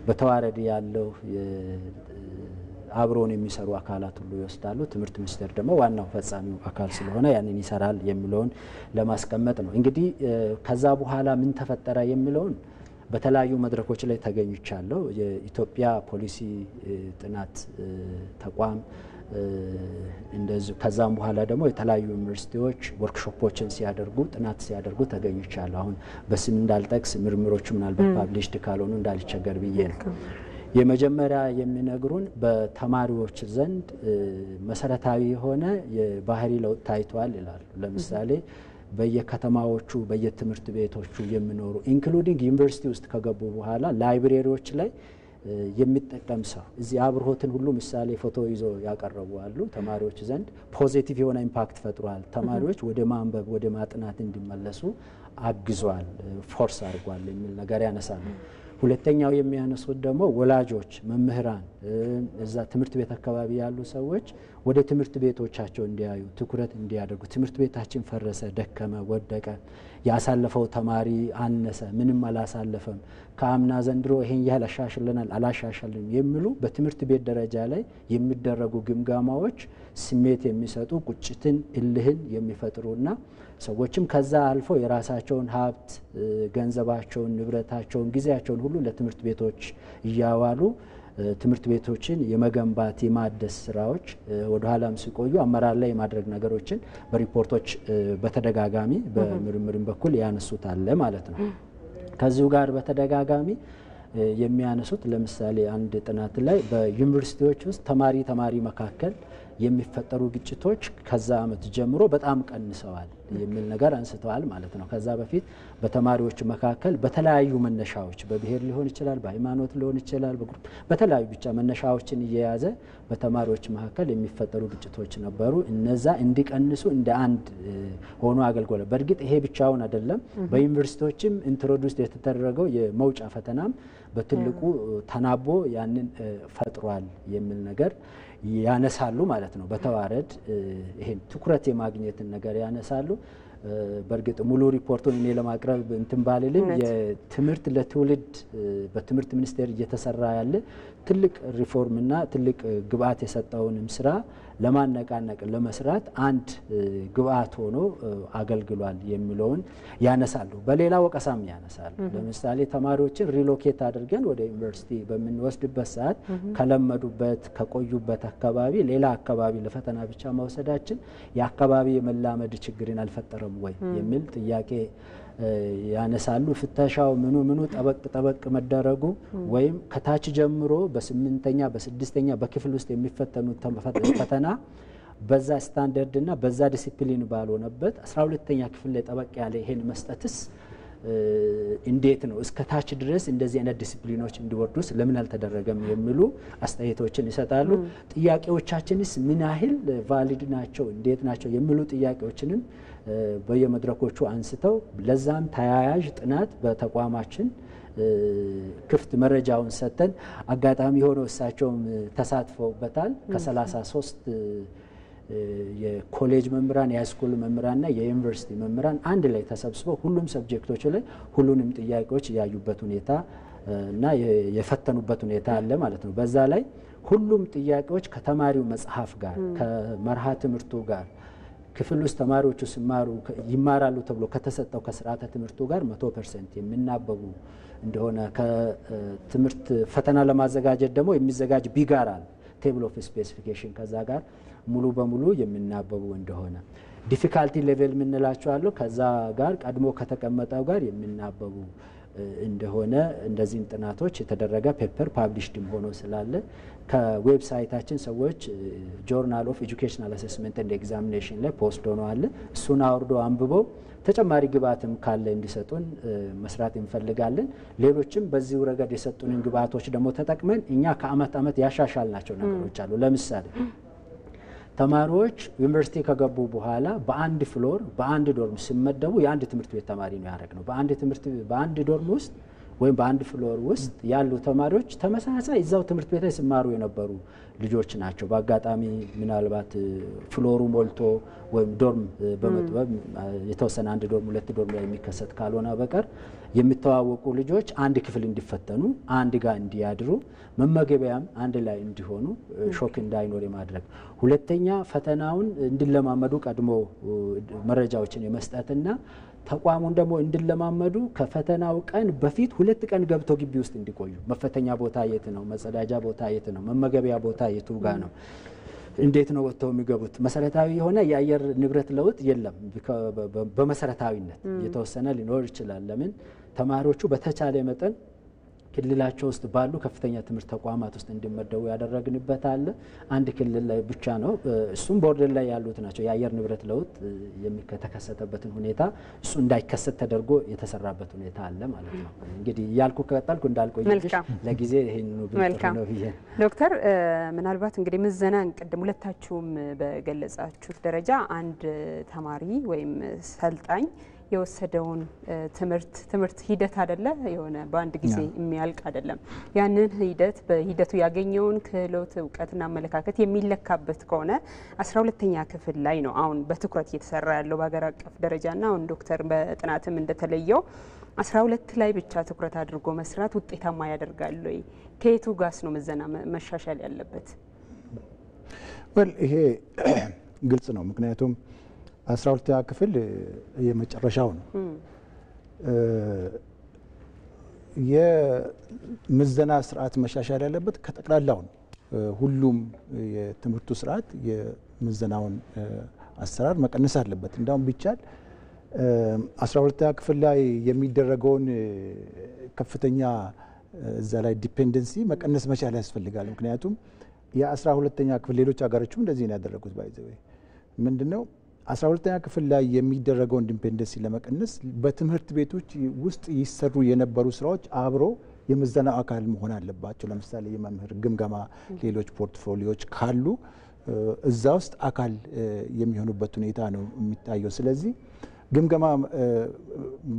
በተዋረድ ያለው አብሮን የሚሰሩ አካላት ሁሉ ይወስዳሉ። ትምህርት ሚኒስቴር ደግሞ ዋናው ፈጻሚው አካል ስለሆነ ያንን ይሰራል የሚለውን ለማስቀመጥ ነው። እንግዲህ ከዛ በኋላ ምን ተፈጠረ የሚለውን በተለያዩ መድረኮች ላይ ተገኝቻለሁ። የኢትዮጵያ ፖሊሲ ጥናት ተቋም እንደዚህ ከዛም በኋላ ደግሞ የተለያዩ ዩኒቨርሲቲዎች ወርክሾፖችን ሲያደርጉ ጥናት ሲያደርጉ ተገኝቻለሁ። አሁን በስም እንዳልጠቅስ ምርምሮቹ ምናልባት ፓብሊሽድ ካልሆኑ እንዳልቸገር ብዬ ነው። የመጀመሪያ የሚነግሩን በተማሪዎች ዘንድ መሰረታዊ የሆነ የባህሪ ለውጥ ታይቷል ይላሉ። ለምሳሌ በየከተማዎቹ በየትምህርት ቤቶቹ የሚኖሩ ኢንክሉዲንግ ዩኒቨርሲቲ ውስጥ ከገቡ በኋላ ላይብሬሪዎች ላይ የሚጠቀም ሰው እዚህ አብርሆትን ሁሉ ምሳሌ ፎቶ ይዞ ያቀርቡ አሉ። ተማሪዎች ዘንድ ፖዚቲቭ የሆነ ኢምፓክት ፈጥሯል። ተማሪዎች ወደ ማንበብ ወደ ማጥናት እንዲመለሱ አግዟል፣ ፎርስ አድርጓል የሚል ነገር ያነሳሉ። ሁለተኛው የሚያነሱት ደግሞ ወላጆች፣ መምህራን፣ እዛ ትምህርት ቤት አካባቢ ያሉ ሰዎች ወደ ትምህርት ቤቶቻቸው እንዲያዩ ትኩረት እንዲያደርጉ ትምህርት ቤታችን ፈረሰ፣ ደከመ፣ ወደቀ፣ ያሳለፈው ተማሪ አነሰ፣ ምንም አላሳለፈም፣ ከአምና ዘንድሮ ይሄን ያህል አሻሽለናል አላሻሻልንም የሚሉ በትምህርት ቤት ደረጃ ላይ የሚደረጉ ግምገማዎች ስሜት የሚሰጡ ቁጭትን፣ እልህን የሚፈጥሩና ሰዎችም ከዛ አልፎ የራሳቸውን ሀብት፣ ገንዘባቸውን፣ ንብረታቸውን፣ ጊዜያቸውን ሁሉ ለትምህርት ቤቶች እያዋሉ ትምህርት ቤቶችን የመገንባት የማደስ ስራዎች ወደ ኋላም ሲቆዩ አመራር ላይ የማድረግ ነገሮችን በሪፖርቶች በተደጋጋሚ በምርምርም በኩል ያነሱት አለ ማለት ነው። ከዚሁ ጋር በተደጋጋሚ የሚያነሱት ለምሳሌ አንድ ጥናት ላይ በዩኒቨርሲቲዎች ውስጥ ተማሪ መካከል የሚፈጠሩ ግጭቶች ከዛ አመት ጀምሮ በጣም ቀንሰዋል የሚል ነገር አንስተዋል ማለት ነው። ከዛ በፊት በተማሪዎች መካከል በተለያዩ መነሻዎች በብሔር ሊሆን ይችላል፣ በሃይማኖት ሊሆን ይችላል፣ በግሩፕ በተለያዩ ብቻ መነሻዎችን እየያዘ በተማሪዎች መካከል የሚፈጠሩ ግጭቶች ነበሩ። እነዛ እንዲቀንሱ እንደ አንድ ሆኖ አገልግሏል። በእርግጥ ይሄ ብቻውን አይደለም። በዩኒቨርሲቲዎችም ኢንትሮዱስ የተደረገው የመውጫ ፈተናም በትልቁ ተናቦ ያንን ፈጥሯል የሚል ነገር ያነሳሉ ማለት ነው። በተዋረድ ይሄን ትኩረት የማግኘትን ነገር ያነሳሉ። በእርግጥ ሙሉ ሪፖርቱን እኔ ለማቅረብ እንትን ባልልም የትምህርት ለትውልድ በትምህርት ሚኒስቴር እየተሰራ ያለ ትልቅ ሪፎርምና ትልቅ ግብአት የሰጠውንም ስራ ለማነቃነቅ ለመስራት አንድ ግብአት ሆኖ አገልግሏል የሚለውን ያነሳሉ። በሌላ ወቀሳም ያነሳሉ። ለምሳሌ ተማሪዎችን ሪሎኬት አድርገን ወደ ዩኒቨርሲቲ በምንወስድበት ሰዓት ከለመዱበት ከቆዩበት አካባቢ ሌላ አካባቢ ለፈተና ብቻ መውሰዳችን የአካባቢ የመላመድ ችግርን አልፈጠረም ወይ የሚል ጥያቄ ያነሳሉ። ፍተሻው ምኑ ጠበቅ መደረጉ ወይም ከታች ጀምሮ በ8ኛ በ6ኛ በክፍል ውስጥ የሚፈተኑት ፈተና በዛ ስታንዳርድና በዛ ዲሲፕሊን ባልሆነበት 12ኛ ክፍል ላይ ጠበቅ ያለ ይሄን መስጠትስ እንዴት ነው? እስከ ታች ድረስ እንደዚህ አይነት ዲሲፕሊኖች እንዲወርዱስ ለምን አልተደረገም የሚሉ አስተያየቶችን ይሰጣሉ። ጥያቄዎቻችንስ ምን ያህል ቫሊድ ናቸው፣ እንዴት ናቸው የሚሉ ጥያቄዎችንም በየመድረኮቹ አንስተው ለዛም ተያያዥ ጥናት በተቋማችን ክፍት መረጃውን ሰጥተን አጋጣሚ ሆኖ እሳቸውም ተሳትፈውበታል። ከ33 የኮሌጅ መምህራን የሃይስኩል መምህራንና የዩኒቨርሲቲ መምህራን አንድ ላይ ተሰብስበው ሁሉም ሰብጀክቶች ላይ ሁሉንም ጥያቄዎች ያዩበት ሁኔታ እና የፈተኑበት ሁኔታ አለ ማለት ነው። በዛ ላይ ሁሉም ጥያቄዎች ከተማሪው መጽሐፍ ጋር ከመርሃ ትምህርቱ ጋር ክፍል ውስጥ ተማሪዎቹ ይማራሉ ተብሎ ከተሰጠው ከስርዓተ ትምህርቱ ጋር 100% የሚናበቡ እንደሆነ ከትምህርት ፈተና ለማዘጋጀት ደግሞ የሚዘጋጅ ቢጋራል ቴብል ኦፍ ስፔሲፊኬሽን ከዛ ጋር ሙሉ በሙሉ የሚናበቡ እንደሆነ ዲፊካልቲ ሌቨል የምንላቸው አሉ። ከዛ ጋር ቀድሞ ከተቀመጠው ጋር የሚናበቡ እንደሆነ እንደዚህ ጥናቶች የተደረገ ፔፐር ፓብሊሽድም ሆኖ ስላለ ከዌብሳይታችን ሰዎች ጆርናል ኦፍ ኤጁኬሽናል አሴስመንት ኤንድ ኤግዛሚኔሽን ላይ ፖስት ሆኖ አለ። እሱን አውርዶ አንብበው ተጨማሪ ግብአትም ካለ እንዲሰጡን መስራት እንፈልጋለን። ሌሎችም በዚህ ረገድ የሰጡንን ግብአቶች ደግሞ ተጠቅመን እኛ ከአመት አመት ያሻሻልናቸው ነገሮች አሉ። ለምሳሌ ተማሪዎች ዩኒቨርሲቲ ከገቡ በኋላ በአንድ ፍሎር በአንድ ዶርም ሲመደቡ የአንድ ትምህርት ቤት ተማሪ ነው ያደረግነው። በአንድ ዶርም ውስጥ ወይም በአንድ ፍሎር ውስጥ ያሉ ተማሪዎች ተመሳሳይ እዛው ትምህርት ቤት ላይ ሲማሩ የነበሩ ልጆች ናቸው። በአጋጣሚ ምናልባት ፍሎሩ ሞልቶ ወይም ዶርም በመጥበብ የተወሰነ አንድ ዶርም ሁለት ዶርም ላይ የሚከሰት ካልሆነ በቀር የሚተዋወቁ ልጆች አንድ ክፍል እንዲፈተኑ አንድ ጋር እንዲያድሩ መመገቢያም አንድ ላይ እንዲሆኑ ሾክ እንዳይኖር የማድረግ ሁለተኛ ፈተናውን እንዲለማመዱ ቀድሞ መረጃዎችን የመስጠትና ተቋሙን ደግሞ እንዲለማመዱ ከፈተናው ቀን በፊት 2 ቀን ገብቶ ግቢ ውስጥ እንዲቆዩ መፈተኛ ቦታ የት ነው፣ መጸዳጃ ቦታ የት ነው፣ መመገቢያ ቦታ የቱ ጋር ነው፣ እንዴት ነው ወጥተው የሚገቡት። መሰረታዊ የሆነ የአየር ንብረት ለውጥ የለም። በመሰረታዊነት የተወሰነ ሊኖር ይችላል። ለምን ተማሪዎቹ በተቻለ መጠን ክልላቸው ውስጥ ባሉ ከፍተኛ ትምህርት ተቋማት ውስጥ እንዲመደቡ ያደረግንበት አለ። አንድ ክልል ላይ ብቻ ነው፣ እሱም ቦርደር ላይ ያሉት ናቸው። የአየር ንብረት ለውጥ የተከሰተበትን ሁኔታ እሱ እንዳይከሰት ተደርጎ የተሰራበት ሁኔታ አለ ማለት ነው። እንግዲህ ያልኩ ከቀጠልኩ እንዳልቆይሽ ለጊዜ ይሄን ነው ብዬ ዶክተር ምናልባት እንግዲህ ምዘናን ቅድም ሁለታችሁም በገለጻችሁት ደረጃ አንድ ተማሪ ወይም ሰልጣኝ የወሰደውን ትምህርት ሂደት አይደለ የሆነ በአንድ ጊዜ የሚያልቅ አይደለም። ያንን በሂደቱ ያገኘውን ክህሎት እውቀትና አመለካከት የሚለካበት ከሆነ 12ኛ ክፍል ላይ ነው አሁን በትኩረት እየተሰራ ያለው በሀገር አቀፍ ደረጃና አሁን ዶክተር በጥናትም እንደተለየው 12 ላይ ብቻ ትኩረት አድርጎ መስራት ውጤታማ ያደርጋል ወይ? ከየቱ ጋስ ነው ምዘና መሻሻል ያለበት? ይሄ ግልጽ ነው። ምክንያቱም 12ኛ ክፍል የመጨረሻው ነው። የምዘና ስርዓት መሻሻል ያለበት ከጠቅላላው ነው። ሁሉም የትምህርቱ ስርዓት የምዘናውን አሰራር መቀነስ አለበት። እንዳውም ቢቻል 12ኛ ክፍል ላይ የሚደረገውን ከፍተኛ እዛ ላይ ዲፔንደንሲ መቀነስ መቻል ያስፈልጋል። ምክንያቱም የ12ኛ ክፍል ሌሎች ሀገሮችም እንደዚህ ነው ያደረጉት። ባይዘው ምንድነው 12ኛ ክፍል ላይ የሚደረገውን ዲፔንደንሲ ለመቀነስ በትምህርት ቤቶች ውስጥ ይሰሩ የነበሩ ስራዎች አብሮ የምዘናው አካል መሆን አለባቸው። ለምሳሌ የመምህር ግምገማ፣ ሌሎች ፖርትፎሊዮዎች ካሉ እዛ ውስጥ አካል የሚሆኑበት ሁኔታ ነው የሚታየው። ስለዚህ ግምገማ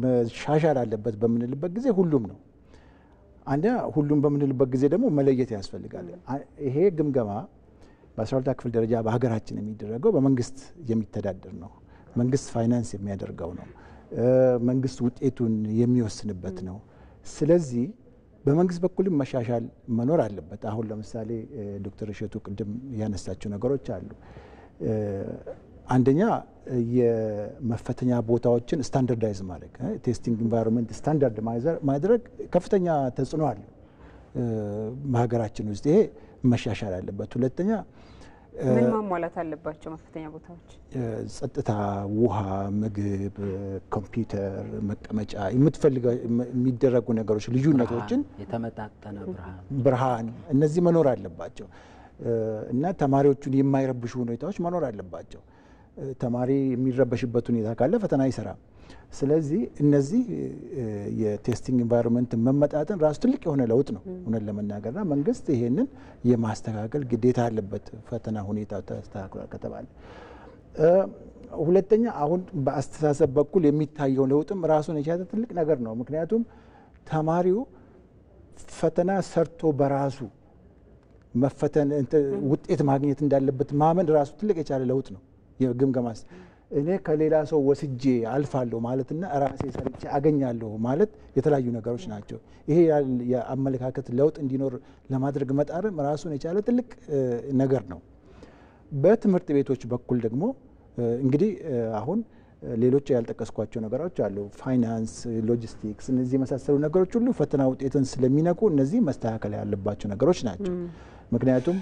መሻሻል አለበት በምንልበት ጊዜ ሁሉም ነው። አንደኛ ሁሉም በምንልበት ጊዜ ደግሞ መለየት ያስፈልጋል። ይሄ ግምገማ በ12ኛ ክፍል ደረጃ በሀገራችን የሚደረገው በመንግስት የሚተዳደር ነው። መንግስት ፋይናንስ የሚያደርገው ነው። መንግስት ውጤቱን የሚወስንበት ነው። ስለዚህ በመንግስት በኩልም መሻሻል መኖር አለበት። አሁን ለምሳሌ ዶክተር እሸቱ ቅድም ያነሳቸው ነገሮች አሉ። አንደኛ የመፈተኛ ቦታዎችን ስታንዳርዳይዝ ማድረግ፣ ቴስቲንግ ኢንቫይሮንመንት ስታንዳርድ ማድረግ ከፍተኛ ተጽዕኖ አለ በሀገራችን ውስጥ። ይሄ መሻሻል አለበት። ሁለተኛ ምን ማሟላት አለባቸው መፈተኛ ቦታዎች? ጸጥታ፣ ውሃ፣ ምግብ፣ ኮምፒውተር፣ መቀመጫ፣ የምትፈልገው የሚደረጉ ነገሮች፣ ልዩነቶችን፣ የተመጣጠነ ብርሃን እነዚህ መኖር አለባቸው እና ተማሪዎቹን የማይረብሹ ሁኔታዎች መኖር አለባቸው። ተማሪ የሚረበሽበት ሁኔታ ካለ ፈተና አይሰራም። ስለዚህ እነዚህ የቴስቲንግ ኢንቫይሮንመንት መመጣጠን ራሱ ትልቅ የሆነ ለውጥ ነው እውነት ለመናገርና መንግስት ይሄንን የማስተካከል ግዴታ አለበት ፈተና ሁኔታ ተስተካክሏል ከተባለ። ሁለተኛ አሁን በአስተሳሰብ በኩል የሚታየው ለውጥም ራሱን የቻለ ትልቅ ነገር ነው። ምክንያቱም ተማሪው ፈተና ሰርቶ በራሱ መፈተን ውጤት ማግኘት እንዳለበት ማመን ራሱ ትልቅ የቻለ ለውጥ ነው። የግምገማስ እኔ ከሌላ ሰው ወስጄ አልፋለሁ ማለትና ራሴ ሰርቼ አገኛለሁ ማለት የተለያዩ ነገሮች ናቸው። ይሄ የአመለካከት ለውጥ እንዲኖር ለማድረግ መጣርም ራሱን የቻለ ትልቅ ነገር ነው። በትምህርት ቤቶች በኩል ደግሞ እንግዲህ አሁን ሌሎች ያልጠቀስኳቸው ነገሮች አሉ። ፋይናንስ፣ ሎጂስቲክስ፣ እነዚህ የመሳሰሉ ነገሮች ሁሉ ፈተና ውጤትን ስለሚነኩ እነዚህ መስተካከል ያለባቸው ነገሮች ናቸው። ምክንያቱም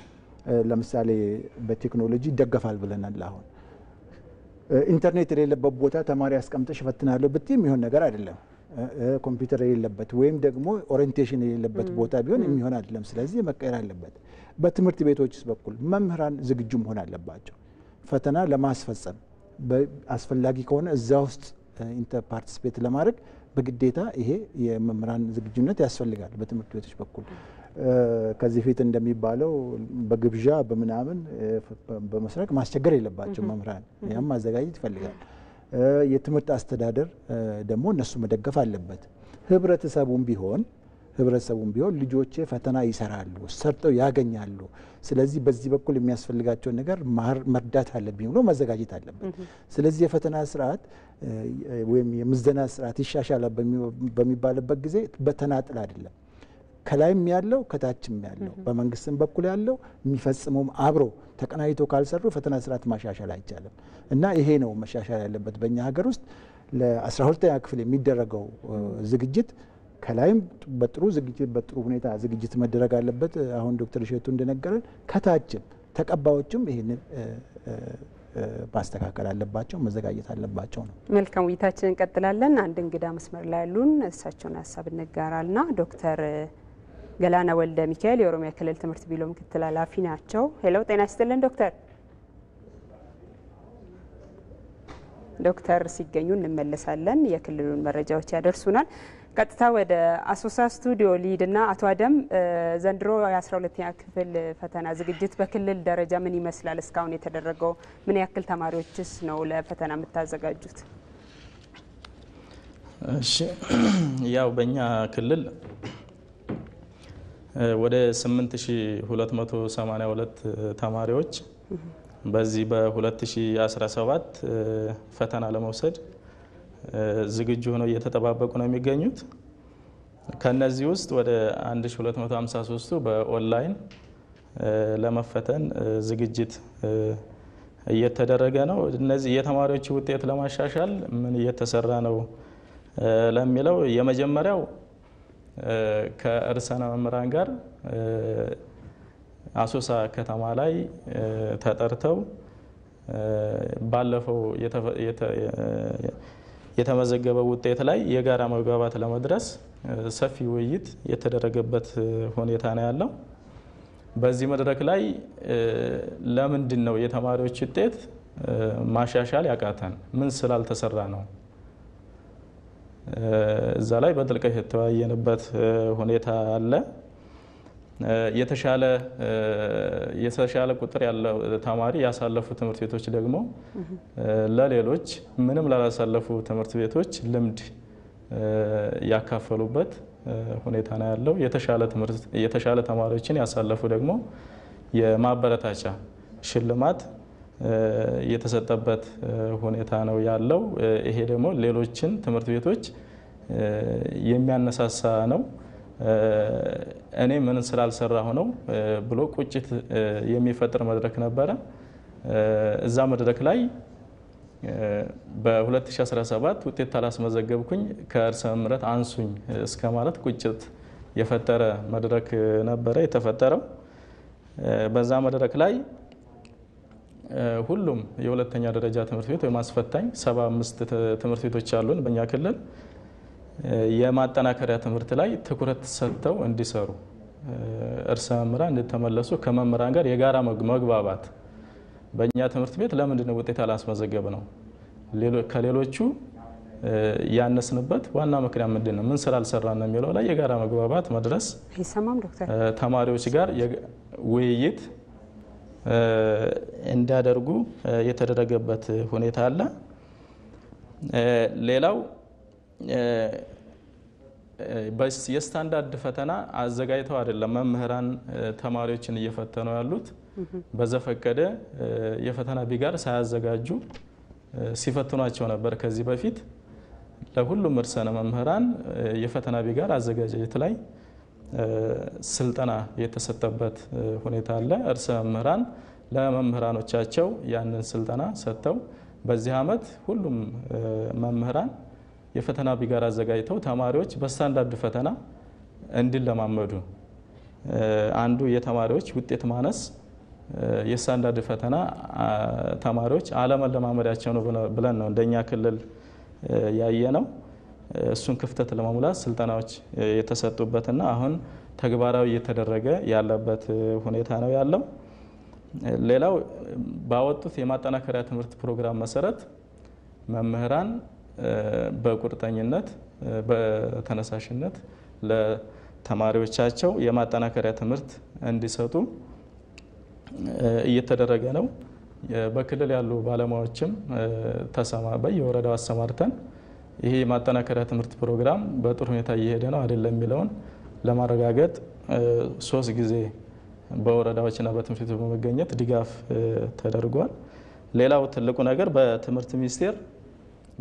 ለምሳሌ በቴክኖሎጂ ይደገፋል ብለናል። አሁን ኢንተርኔት የሌለበት ቦታ ተማሪ አስቀምጠሽ ፈትናለሁ ብትይ የሚሆን ነገር አይደለም። ኮምፒውተር የሌለበት ወይም ደግሞ ኦሪየንቴሽን የሌለበት ቦታ ቢሆን የሚሆን አይደለም። ስለዚህ መቀየር አለበት። በትምህርት ቤቶችስ በኩል መምህራን ዝግጁ መሆን አለባቸው። ፈተና ለማስፈጸም አስፈላጊ ከሆነ እዛ ውስጥ ኢንተር ፓርቲሲፔት ለማድረግ በግዴታ ይሄ የመምህራን ዝግጁነት ያስፈልጋል። በትምህርት ቤቶች በኩል ከዚህ ፊት እንደሚባለው በግብዣ በምናምን በመስረቅ ማስቸገር የለባቸው መምህራን። ያም ማዘጋጀት ይፈልጋል። የትምህርት አስተዳደር ደግሞ እነሱ መደገፍ አለበት። ህብረተሰቡም ቢሆን ልጆቼ ፈተና ይሰራሉ፣ ሰርተው ያገኛሉ፣ ስለዚህ በዚህ በኩል የሚያስፈልጋቸውን ነገር መርዳት አለብኝ ብሎ መዘጋጀት አለበት። ስለዚህ የፈተና ስርዓት ወይም የምዘና ስርዓት ይሻሻላል በሚባልበት ጊዜ በተናጥል አይደለም። ከላይም ያለው ከታችም ያለው በመንግስትም በኩል ያለው የሚፈጽመውም አብሮ ተቀናይቶ ካልሰሩ ፈተና ስርዓት ማሻሻል አይቻልም እና ይሄ ነው መሻሻል ያለበት። በእኛ ሀገር ውስጥ ለ12ኛ ክፍል የሚደረገው ዝግጅት ከላይም በጥሩ ሁኔታ ዝግጅት መደረግ አለበት። አሁን ዶክተር እሸቱ እንደነገረን ከታችም ተቀባዮችም ይሄንን ማስተካከል አለባቸው፣ መዘጋጀት አለባቸው ነው። መልካም ውይይታችንን እንቀጥላለን። አንድ እንግዳ መስመር ላይ ያሉን እሳቸውን ሀሳብ እንጋራልና ዶክተር ገላና ወልደ ሚካኤል የኦሮሚያ ክልል ትምህርት ቢሮ ምክትል ኃላፊ ናቸው። ሄሎ ጤና ይስጥልን ዶክተር ሲገኙ እንመለሳለን። የክልሉን መረጃዎች ያደርሱናል። ቀጥታ ወደ አሶሳ ስቱዲዮ ሊድና አቶ አደም ዘንድሮ የ12ኛ ክፍል ፈተና ዝግጅት በክልል ደረጃ ምን ይመስላል? እስካሁን የተደረገው ምን ያክል ተማሪዎችስ ነው ለፈተና የምታዘጋጁት? እሺ ያው በእኛ ክልል ወደ 8282 ተማሪዎች በዚህ በ2017 ፈተና ለመውሰድ ዝግጁ ሆነው እየተጠባበቁ ነው የሚገኙት። ከነዚህ ውስጥ ወደ 1253ቱ በኦንላይን ለመፈተን ዝግጅት እየተደረገ ነው። እነዚህ የተማሪዎች ውጤት ለማሻሻል ምን እየተሰራ ነው ለሚለው የመጀመሪያው ከርዕሰ መምህራን ጋር አሶሳ ከተማ ላይ ተጠርተው ባለፈው የተመዘገበው ውጤት ላይ የጋራ መግባባት ለመድረስ ሰፊ ውይይት የተደረገበት ሁኔታ ነው ያለው። በዚህ መድረክ ላይ ለምንድን ነው የተማሪዎች ውጤት ማሻሻል ያቃተን? ምን ስላልተሰራ ነው? እዛ ላይ በጥልቀት የተወያየንበት ሁኔታ አለ። የተሻለ ቁጥር ያለው ተማሪ ያሳለፉ ትምህርት ቤቶች ደግሞ ለሌሎች ምንም ላላሳለፉ ትምህርት ቤቶች ልምድ ያካፈሉበት ሁኔታ ነው ያለው። የተሻለ ተማሪዎችን ያሳለፉ ደግሞ የማበረታቻ ሽልማት የተሰጠበት ሁኔታ ነው ያለው። ይሄ ደግሞ ሌሎችን ትምህርት ቤቶች የሚያነሳሳ ነው። እኔ ምን ስላልሰራሁ ነው ብሎ ቁጭት የሚፈጥር መድረክ ነበረ። እዛ መድረክ ላይ በ2017 ውጤት አላስመዘገብኩኝ ከርዕሰ መምህራን አንሱኝ እስከ ማለት ቁጭት የፈጠረ መድረክ ነበረ የተፈጠረው። በዛ መድረክ ላይ ሁሉም የሁለተኛ ደረጃ ትምህርት ቤት የማስፈታኝ 75 ትምህርት ቤቶች አሉን በእኛ ክልል የማጠናከሪያ ትምህርት ላይ ትኩረት ሰጥተው እንዲሰሩ እርሰ መምህራን እንድተመለሱ ከመምህራን ጋር የጋራ መግባባት በእኛ ትምህርት ቤት ለምንድን ነው ውጤት አላስመዘገብ ነው ከሌሎቹ ያነስንበት ዋና ምክንያት ምንድን ነው? ምን ስላልሰራን ነው የሚለው ላይ የጋራ መግባባት መድረስ ይሰማም ዶክተር ተማሪዎች ጋር ውይይት እንዲያደርጉ የተደረገበት ሁኔታ አለ። ሌላው የስታንዳርድ ፈተና አዘጋጅተው አይደለም መምህራን ተማሪዎችን እየፈተኑ ያሉት። በዘፈቀደ የፈተና ቢጋር ሳያዘጋጁ ሲፈትኗቸው ነበር ከዚህ በፊት። ለሁሉም እርሰነ መምህራን የፈተና ቢጋር አዘጋጀት ላይ ስልጠና የተሰጠበት ሁኔታ አለ። እርሰ መምህራን ለመምህራኖቻቸው ያንን ስልጠና ሰጥተው በዚህ ዓመት ሁሉም መምህራን የፈተና ቢጋር አዘጋጅተው ተማሪዎች በስታንዳርድ ፈተና እንዲለማመዱ አንዱ የተማሪዎች ውጤት ማነስ የስታንዳርድ ፈተና ተማሪዎች አለመለማመዳቸው ነው ብለን ነው እንደኛ ክልል ያየ ነው። እሱን ክፍተት ለመሙላት ስልጠናዎች የተሰጡበትና አሁን ተግባራዊ እየተደረገ ያለበት ሁኔታ ነው ያለው። ሌላው ባወጡት የማጠናከሪያ ትምህርት ፕሮግራም መሰረት መምህራን በቁርጠኝነት በተነሳሽነት ለተማሪዎቻቸው የማጠናከሪያ ትምህርት እንዲሰጡ እየተደረገ ነው። በክልል ያሉ ባለሙያዎችም በየወረዳው አሰማርተን ይሄ የማጠናከሪያ ትምህርት ፕሮግራም በጥሩ ሁኔታ እየሄደ ነው አይደለም የሚለውን ለማረጋገጥ 3 ጊዜ በወረዳዎችና በትምህርት ቤቶች በመገኘት ድጋፍ ተደርጓል። ሌላው ትልቁ ነገር በትምህርት ሚኒስቴር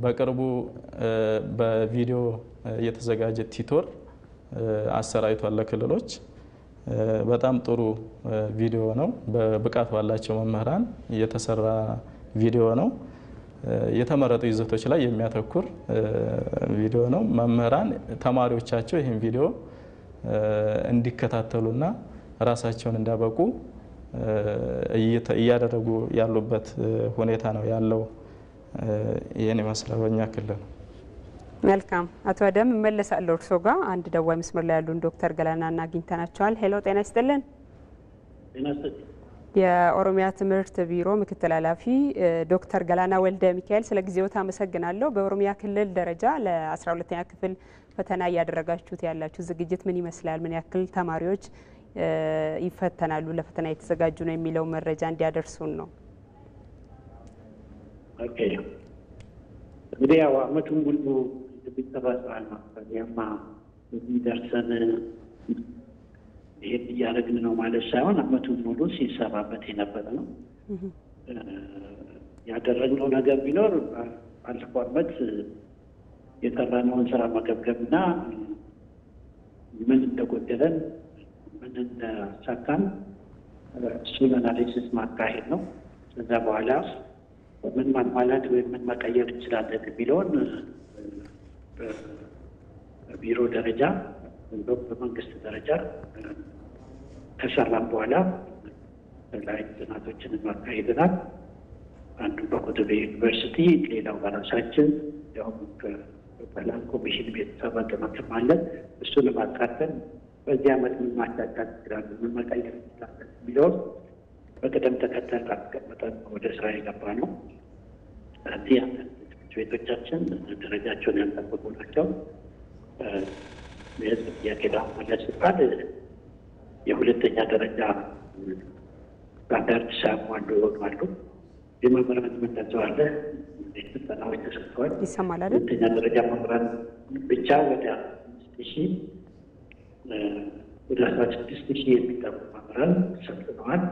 በቅርቡ በቪዲዮ የተዘጋጀ ቲቶር አሰራጭቷል ለክልሎች። በጣም ጥሩ ቪዲዮ ነው። በብቃት ባላቸው መምህራን የተሰራ ቪዲዮ ነው። የተመረጡ ይዘቶች ላይ የሚያተኩር ቪዲዮ ነው። መምህራን ተማሪዎቻቸው ይህን ቪዲዮ እንዲከታተሉና ራሳቸውን እንዳበቁ እያደረጉ ያሉበት ሁኔታ ነው ያለው። ይህን ይመስላል በእኛ ክልል። መልካም አቶ አደም እመለሳለሁ እርሶ ጋር። አንድ ደዋይ መስመር ላይ ያሉን ዶክተር ገላናን አግኝተናቸዋል። ሄሎ ጤና ይስጥልን። የኦሮሚያ ትምህርት ቢሮ ምክትል ኃላፊ ዶክተር ገላና ወልደ ሚካኤል ስለ ጊዜዎት አመሰግናለሁ። በኦሮሚያ ክልል ደረጃ ለ12ኛ ክፍል ፈተና እያደረጋችሁት ያላችሁ ዝግጅት ምን ይመስላል? ምን ያክል ተማሪዎች ይፈተናሉ? ለፈተና የተዘጋጁ ነው የሚለው መረጃ እንዲያደርሱን ነው። ኦኬ እንግዲህ ያው አመቱን ሙሉ ቢተባበራል ያማ ደርሰን ይሄን እያደረግን ነው ማለት ሳይሆን አመቱን ሙሉ ሲሰራበት የነበረ ነው። ያደረግነው ነገር ቢኖር ባለፈው አመት የሰራነውን ስራ መገምገምና ምን እንደጎደለን ምን እንደሳካን እሱን አናሊሲስ ማካሄድ ነው። ከዛ በኋላ ምን ማሟላት ወይም ምን መቀየር እንችላለን የሚለውን በቢሮ ደረጃ በመንግስት ደረጃ ከሰራም በኋላ ላይ ጥናቶችን ማካሄድናል። አንዱ በኮተቤ ዩኒቨርሲቲ፣ ሌላው በራሳችን ያው ከፕላን ኮሚሽን ቤተሰብ ገመገም አለ። እሱን ለማካተል በዚህ አመት ምን ማሻሻል ይችላል፣ ምን መቀየር ይችላል የሚለውን በቅደም ተከተል አስቀምጠን ወደ ስራ የገባ ነው። ስለዚህ ትምህርት ቤቶቻችን ደረጃቸውን ያልጠበቁ ናቸው። የህዝብ ጥያቄ ለመመለስ ሲባል የሁለተኛ ደረጃ ስታንዳርድ ሳያሟሉ ይሆናሉ። የመምህራን ምንደዘው አለ ስልጠናዎች ተሰጥተዋል። ይሰማል አይደል? ሁለተኛ ደረጃ መምህራን ብቻ ወደ 16,000 የሚጠጉ መምህራን ሰልጥነዋል።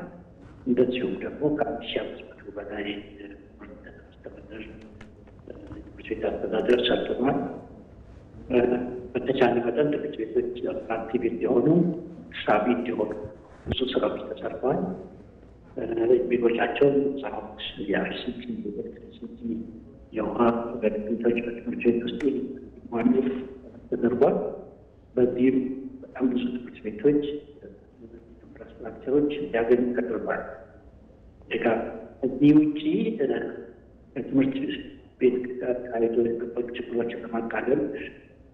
እንደዚሁም ደግሞ ከ1,500 በላይ ትምህርት ቤት አስተዳደር ሰልጥነዋል። በተቻለ መጠን ትምህርት ቤቶች አክቲቭ እንዲሆኑ ሳቢ እንዲሆኑ ብዙ ስራዎች ተሰርተዋል። ቢሮቻቸውን ህንፃዎች፣ የአይሲቲ፣ የኤሌክትሪሲቲ፣ የውሃ አገልግሎቶች በትምህርት ቤት ውስጥ ማኑ ተደርጓል። በዚህም በጣም ብዙ ትምህርት ቤቶች ኢንፍራስትራክቸሮች እንዲያገኙ ተደርጓል። ከዚህ ውጭ ከትምህርት ቤት ጋር ተያይዞ የነበሩ ችግሮችን ለማቃለል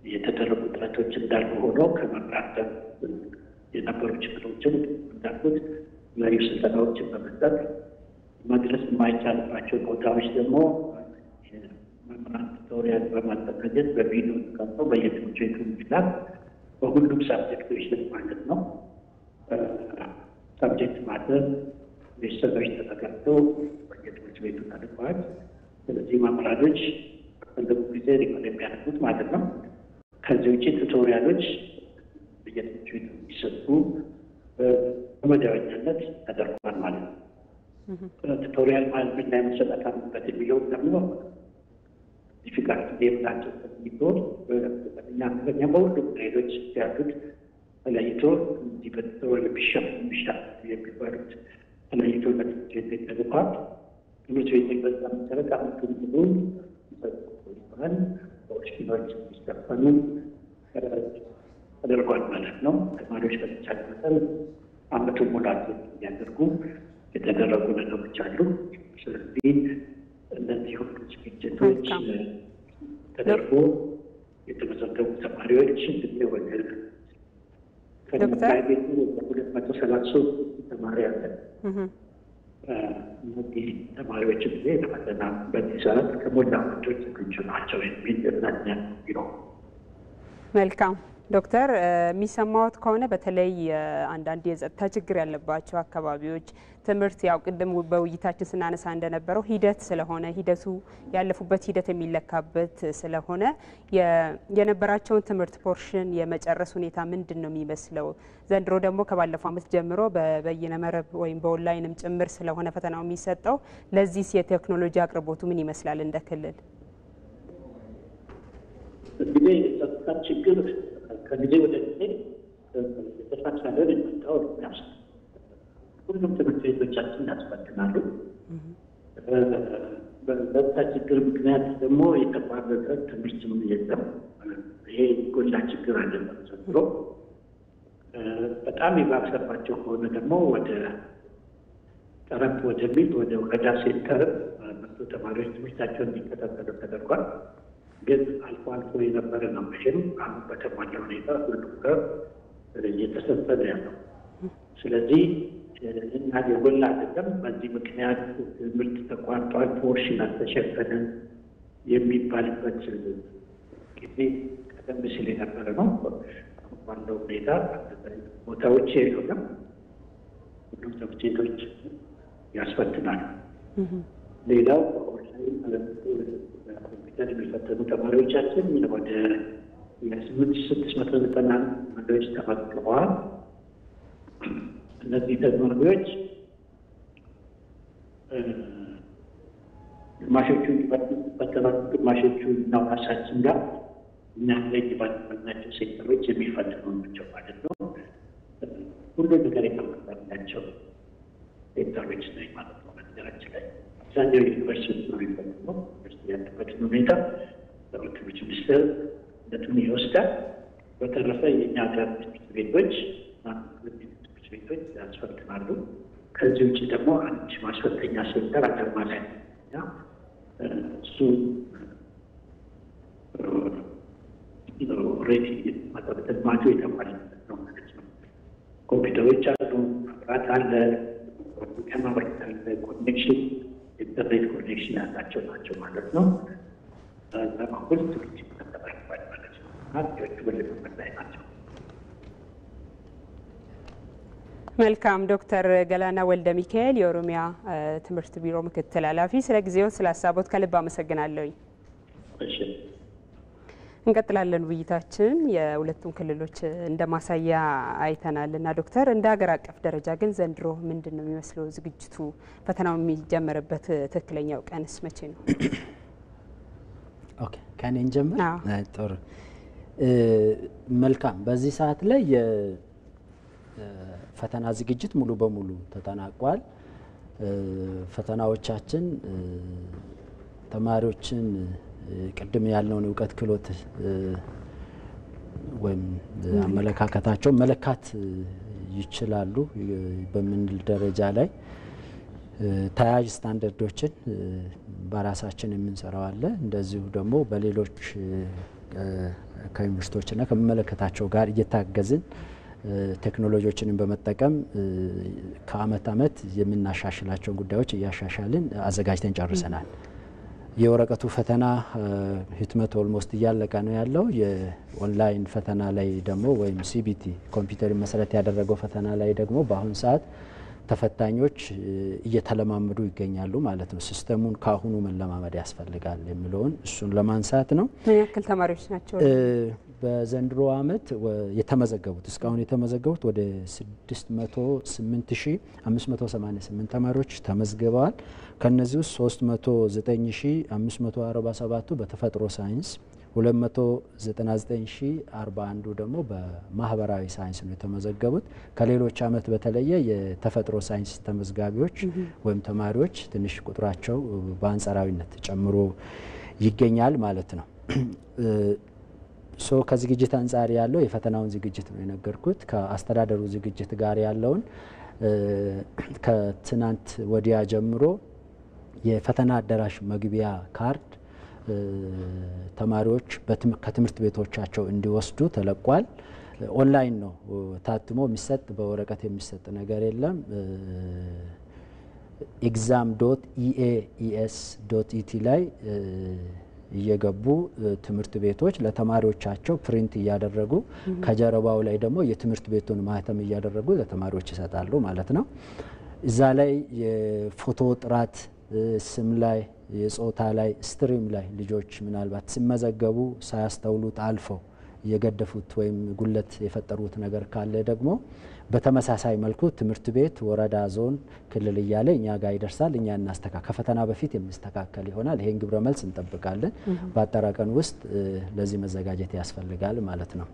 የተደረጉ ጥረቶች እንዳሉ ሆነው ከመምህራን የነበሩ ችግሮችን እንዳሉት የተለያዩ ስልጠናዎችን በመስጠት መድረስ የማይቻልባቸው ቦታዎች ደግሞ መምህራን ቱቶሪያል በማዘጋጀት በቪዲዮ ተቀምጠው በየትምህርት ቤቱ ይችላል በሁሉም ሳብጀክቶች ላይ ማለት ነው ሳብጀክት ማድረግ ቤተሰቦች ተዘጋጅተው በየትምህርት ቤቱ ተልከዋል። ስለዚህ መምህራኖች በፈለጉ ጊዜ ሪፈር የሚያደርጉት ማለት ነው። ከዚህ ውጭ ቱቶሪያሎች በየትምህርት ቤቱ እንዲሰጡ በመደበኛነት ተደርጓል ማለት ነው። ቱቶሪያል ማለት ምን ላይ መሰጠት አለበት የሚለውን ደግሞ ዲፊካልቲ የምላቸው ተለይቶ በእኛ በሁሉም ግሬዶች ያሉት ተለይቶ እንዲህ በቱቶሪያል ቢሻል የሚባሉት ተለይቶ ለትምህርት ቤት ተልኳል። ትምህርት ቤት በዛ መሰረት አመቱን ሙሉ ይሰጡል በኦሽኪኖች የሚስተፈኑ ተደርጓል ማለት ነው። ተማሪዎች በተቻለ መጠን አመቱን ሙላት እንዲያደርጉ የተደረጉ ነገሮች አሉ። ስለዚህ እነዚህ ሁሉ ዝግጅቶች ተደርጎ የተመዘገቡ ተማሪዎች እንግዲህ ወደ ዶክተር 233 ተማሪ አለ። እነዚህ ተማሪዎች ጊዜ ለፈተና በዚህ ሰዓት ከሞላ ጎደል ዝግጁ ናቸው የሚል እምነት ነው። መልካም ዶክተር፣ የሚሰማዎት ከሆነ በተለይ አንዳንድ የጸጥታ ችግር ያለባቸው አካባቢዎች ትምህርት ያው ቅድም በውይይታችን ስናነሳ እንደነበረው ሂደት ስለሆነ ሂደቱ ያለፉበት ሂደት የሚለካበት ስለሆነ የነበራቸውን ትምህርት ፖርሽን የመጨረስ ሁኔታ ምንድን ነው የሚመስለው? ዘንድሮ ደግሞ ከባለፈው ዓመት ጀምሮ በበይነ መረብ ወይም በኦንላይንም ጭምር ስለሆነ ፈተናው የሚሰጠው ለዚህስ የቴክኖሎጂ አቅርቦቱ ምን ይመስላል እንደ ክልል? እንግዲህ የጸጥታ ችግር ከጊዜ ወደ ጊዜ የተሻሻለ የመጣው ሁሉም ትምህርት ቤቶቻችን ያስፈትናሉ። በጸጥታ ችግር ምክንያት ደግሞ የተቋረጠ ትምህርትም የለም። ይሄ ጎላ ችግር አለበት ዘንድሮ። በጣም የባሰባቸው ከሆነ ደግሞ ወደ ጠረፍ ወደሚል ወደ ወረዳ ሴንተር መጥቶ ተማሪዎች ትምህርታቸውን እንዲከታተሉ ተደርጓል። ግን አልፎ አልፎ የነበረ ነው። ይህም አሁን በተሟላ ሁኔታ ሁሉም ጋር እየተሰጠ ነው ያለው። ስለዚህ እና የጎላ አይደለም። በዚህ ምክንያት ትምህርት ተቋርጧል፣ ፖርሽን አልተሸፈነም የሚባልበት ጊዜ ቀደም ሲል የነበረ ነው። አሁን ባለው ሁኔታ ቦታዎች የሉም። ሁሉም ትምህርት ቤቶች ያስፈትናሉ። ሌላው ኦንላይን ኮምፒውተር የሚፈተኑ ተማሪዎቻችን ወደ 8690 ተማሪዎች ተመዝግበዋል። እነዚህ ተማሪዎች ግማሾቹ ፈተናሉ፣ ግማሾቹ እና ራሳችን ጋር እና ላይ ባልናቸው ሴክተሮች የሚፈተኑ ናቸው ማለት ነው። ሁሉ ነገር የተመጣጣቸው ሴክተሮች ላይ ማለት ነው። በነገራችን ላይ አብዛኛው ዩኒቨርሲቲ ነው የሚፈተነው። ዩኒቨርሲቲ ያለበትን ሁኔታ ትምህርት ሚኒስቴር ነቱን ይወስዳል። በተረፈ የእኛ ሀገር ትምህርት ቤቶች ቤቶች ያስፈትናሉ። ከዚህ ውጭ ደግሞ አንድ ማስፈተኛ ሴንተር አዳማ ላይ እሱ ኦልሬዲ ማተማቱ የተማሪበት ነው ማለት ነው። ኮምፒውተሮች አሉ፣ መብራት አለ፣ ከመብራት አለ፣ ኮኔክሽን ኢንተርኔት ኮኔክሽን ያላቸው ናቸው ማለት ነው። በበኩል ትምህርት ይጠበቃል ማለት ነው። ሌሎቹ በልምምድ ላይ ናቸው። መልካም ዶክተር ገላና ወልደ ሚካኤል የኦሮሚያ ትምህርት ቢሮ ምክትል ኃላፊ፣ ስለ ጊዜው ስለ ሀሳቦት ከልብ አመሰግናለሁኝ። እንቀጥላለን ውይይታችን። የሁለቱም ክልሎች እንደ ማሳያ አይተናል እና ዶክተር እንደ ሀገር አቀፍ ደረጃ ግን ዘንድሮ ምንድን ነው የሚመስለው ዝግጅቱ? ፈተናው የሚጀመርበት ትክክለኛው ቀንስ መቼ ነው? ኦኬ ከኔን ጀምር። ጥሩ መልካም። በዚህ ሰዓት ላይ ፈተና ዝግጅት ሙሉ በሙሉ ተጠናቋል። ፈተናዎቻችን ተማሪዎችን ቅድም ያለውን እውቀት ክህሎት ወይም አመለካከታቸው መለካት ይችላሉ በምንል ደረጃ ላይ ተያያዥ ስታንዳርዶችን በራሳችን የምንሰራው አለ። እንደዚሁ ደግሞ በሌሎች ከዩኒቨርሲቲዎችና ከመመለከታቸው ጋር እየታገዝን ቴክኖሎጂዎችን በመጠቀም ከአመት አመት የምናሻሽላቸው ጉዳዮች እያሻሻልን አዘጋጅተን ጨርሰናል። የወረቀቱ ፈተና ህትመት ኦልሞስት እያለቀ ነው ያለው። የኦንላይን ፈተና ላይ ደግሞ ወይም ሲቢቲ ኮምፒውተር መሰረት ያደረገው ፈተና ላይ ደግሞ በአሁን ሰዓት ተፈታኞች እየተለማመዱ ይገኛሉ ማለት ነው። ሲስተሙን ካሁኑ መለማመድ ያስፈልጋል የሚለውን እሱን ለማንሳት ነው። ምን ያክል ተማሪዎች ናቸው በዘንድሮ አመት የተመዘገቡት? እስካሁን የተመዘገቡት ወደ 608588 ተማሪዎች ተመዝግበዋል። ከነዚህ ውስጥ 309547ቱ በተፈጥሮ ሳይንስ፣ 299041 ደግሞ በማህበራዊ ሳይንስ ነው የተመዘገቡት። ከሌሎች አመት በተለየ የተፈጥሮ ሳይንስ ተመዝጋቢዎች ወይም ተማሪዎች ትንሽ ቁጥራቸው በአንጻራዊነት ጨምሮ ይገኛል ማለት ነው። ከዝግጅት አንጻር ያለው የፈተናውን ዝግጅት ነው የነገርኩት። ከአስተዳደሩ ዝግጅት ጋር ያለውን ከትናንት ወዲያ ጀምሮ የፈተና አዳራሽ መግቢያ ካርድ ተማሪዎች ከትምህርት ቤቶቻቸው እንዲወስዱ ተለቋል። ኦንላይን ነው ታትሞ የሚሰጥ በወረቀት የሚሰጥ ነገር የለም። exam.eaes.et ላይ እየገቡ ትምህርት ቤቶች ለተማሪዎቻቸው ፕሪንት እያደረጉ ከጀርባው ላይ ደግሞ የትምህርት ቤቱን ማህተም እያደረጉ ለተማሪዎች ይሰጣሉ ማለት ነው። እዛ ላይ የፎቶ ጥራት ስም ላይ የጾታ ላይ ስትሪም ላይ ልጆች ምናልባት ሲመዘገቡ ሳያስተውሉት አልፈው የገደፉት ወይም ጉለት የፈጠሩት ነገር ካለ ደግሞ በተመሳሳይ መልኩ ትምህርት ቤት፣ ወረዳ፣ ዞን፣ ክልል እያለ እኛ ጋር ይደርሳል። እኛ እናስተካክል ከፈተና በፊት የሚስተካከል ይሆናል። ይሄን ግብረ መልስ እንጠብቃለን። በአጠራቀን ውስጥ ለዚህ መዘጋጀት ያስፈልጋል ማለት ነው።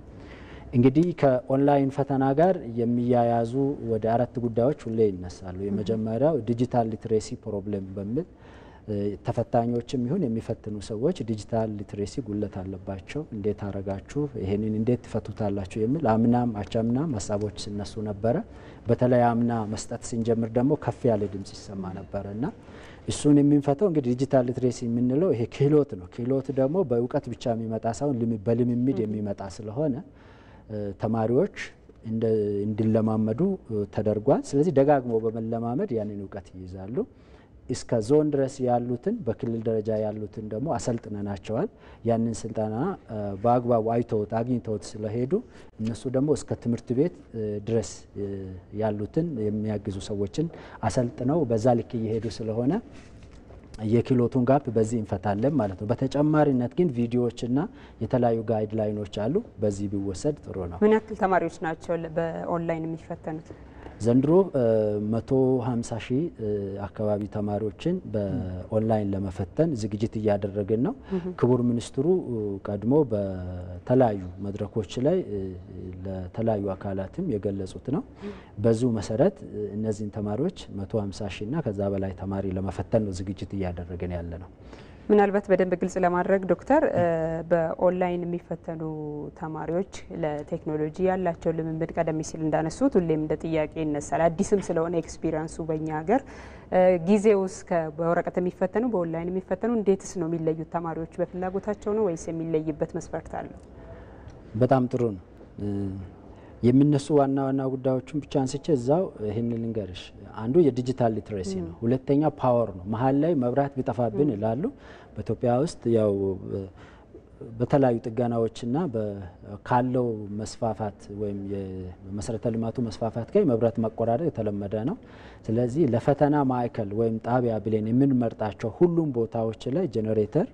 እንግዲህ ከኦንላይን ፈተና ጋር የሚያያዙ ወደ 4 ጉዳዮች ሁሌ ይነሳሉ። የመጀመሪያው ዲጂታል ሊትሬሲ ፕሮብሌም በሚል ተፈታኞችም ይሁን የሚፈትኑ ሰዎች ዲጂታል ሊትሬሲ ጉለት አለባቸው፣ እንዴት አረጋችሁ፣ ይሄንን እንዴት ትፈቱታላችሁ የሚል አምናም አቻምናም ሀሳቦች ሲነሱ ነበረ። በተለይ አምና መስጠት ስንጀምር ደግሞ ከፍ ያለ ድምጽ ይሰማ ነበርና እሱን የሚፈተው እንግዲህ ዲጂታል ሊትሬሲ የምንለው ይሄ ክህሎት ነው። ክህሎት ደግሞ በእውቀት ብቻ የሚመጣ ሳይሆን በልምምድ የሚመጣ ስለሆነ ተማሪዎች እንዲለማመዱ ተደርጓል። ስለዚህ ደጋግሞ በመለማመድ ያንን እውቀት ይይዛሉ። እስከ ዞን ድረስ ያሉትን በክልል ደረጃ ያሉትን ደግሞ አሰልጥነናቸዋል። ያንን ስልጠና በአግባቡ አይተውት አግኝተውት ስለሄዱ እነሱ ደግሞ እስከ ትምህርት ቤት ድረስ ያሉትን የሚያግዙ ሰዎችን አሰልጥነው በዛ ልክ እየሄዱ ስለሆነ የክህሎቱን ጋፕ በዚህ እንፈታለን ማለት ነው። በተጨማሪነት ግን ቪዲዮዎችና የተለያዩ ጋይድላይኖች አሉ። በዚህ ቢወሰድ ጥሩ ነው። ምን ያክል ተማሪዎች ናቸው በኦንላይን የሚፈተኑት? ዘንድሮ 150 ሺህ አካባቢ ተማሪዎችን በኦንላይን ለመፈተን ዝግጅት እያደረግን ነው። ክቡር ሚኒስትሩ ቀድሞ በተለያዩ መድረኮች ላይ ለተለያዩ አካላትም የገለጹት ነው። በዚሁ መሰረት እነዚህን ተማሪዎች 150 ሺህ እና ከዛ በላይ ተማሪ ለመፈተን ነው ዝግጅት እያደረግን ያለ ነው። ምናልባት በደንብ ግልጽ ለማድረግ ዶክተር በኦንላይን የሚፈተኑ ተማሪዎች ለቴክኖሎጂ ያላቸው ልምምድ ቀደም ሲል እንዳነሱት ሁሌም እንደ ጥያቄ ይነሳል። አዲስም ስለሆነ ኤክስፒሪየንሱ በእኛ ሀገር ጊዜውስ በወረቀት የሚፈተኑ በኦንላይን የሚፈተኑ እንዴትስ ነው የሚለዩት? ተማሪዎች በፍላጎታቸው ነው ወይስ የሚለይበት መስፈርት አለው? በጣም ጥሩ ነው። የሚነሱ ዋና ዋና ጉዳዮችን ብቻ አንስቼ እዛው ይህን ልንገርሽ። አንዱ የዲጂታል ሊትሬሲ ነው። ሁለተኛ ፓወር ነው። መሀል ላይ መብራት ቢጠፋብን ይላሉ። በኢትዮጵያ ውስጥ ያው በተለያዩ ጥገናዎችና ካለው መስፋፋት ወይም የመሰረተ ልማቱ መስፋፋት ጋር መብራት መቆራረጥ የተለመደ ነው። ስለዚህ ለፈተና ማዕከል ወይም ጣቢያ ብለን የምንመርጣቸው ሁሉም ቦታዎች ላይ ጄኔሬተር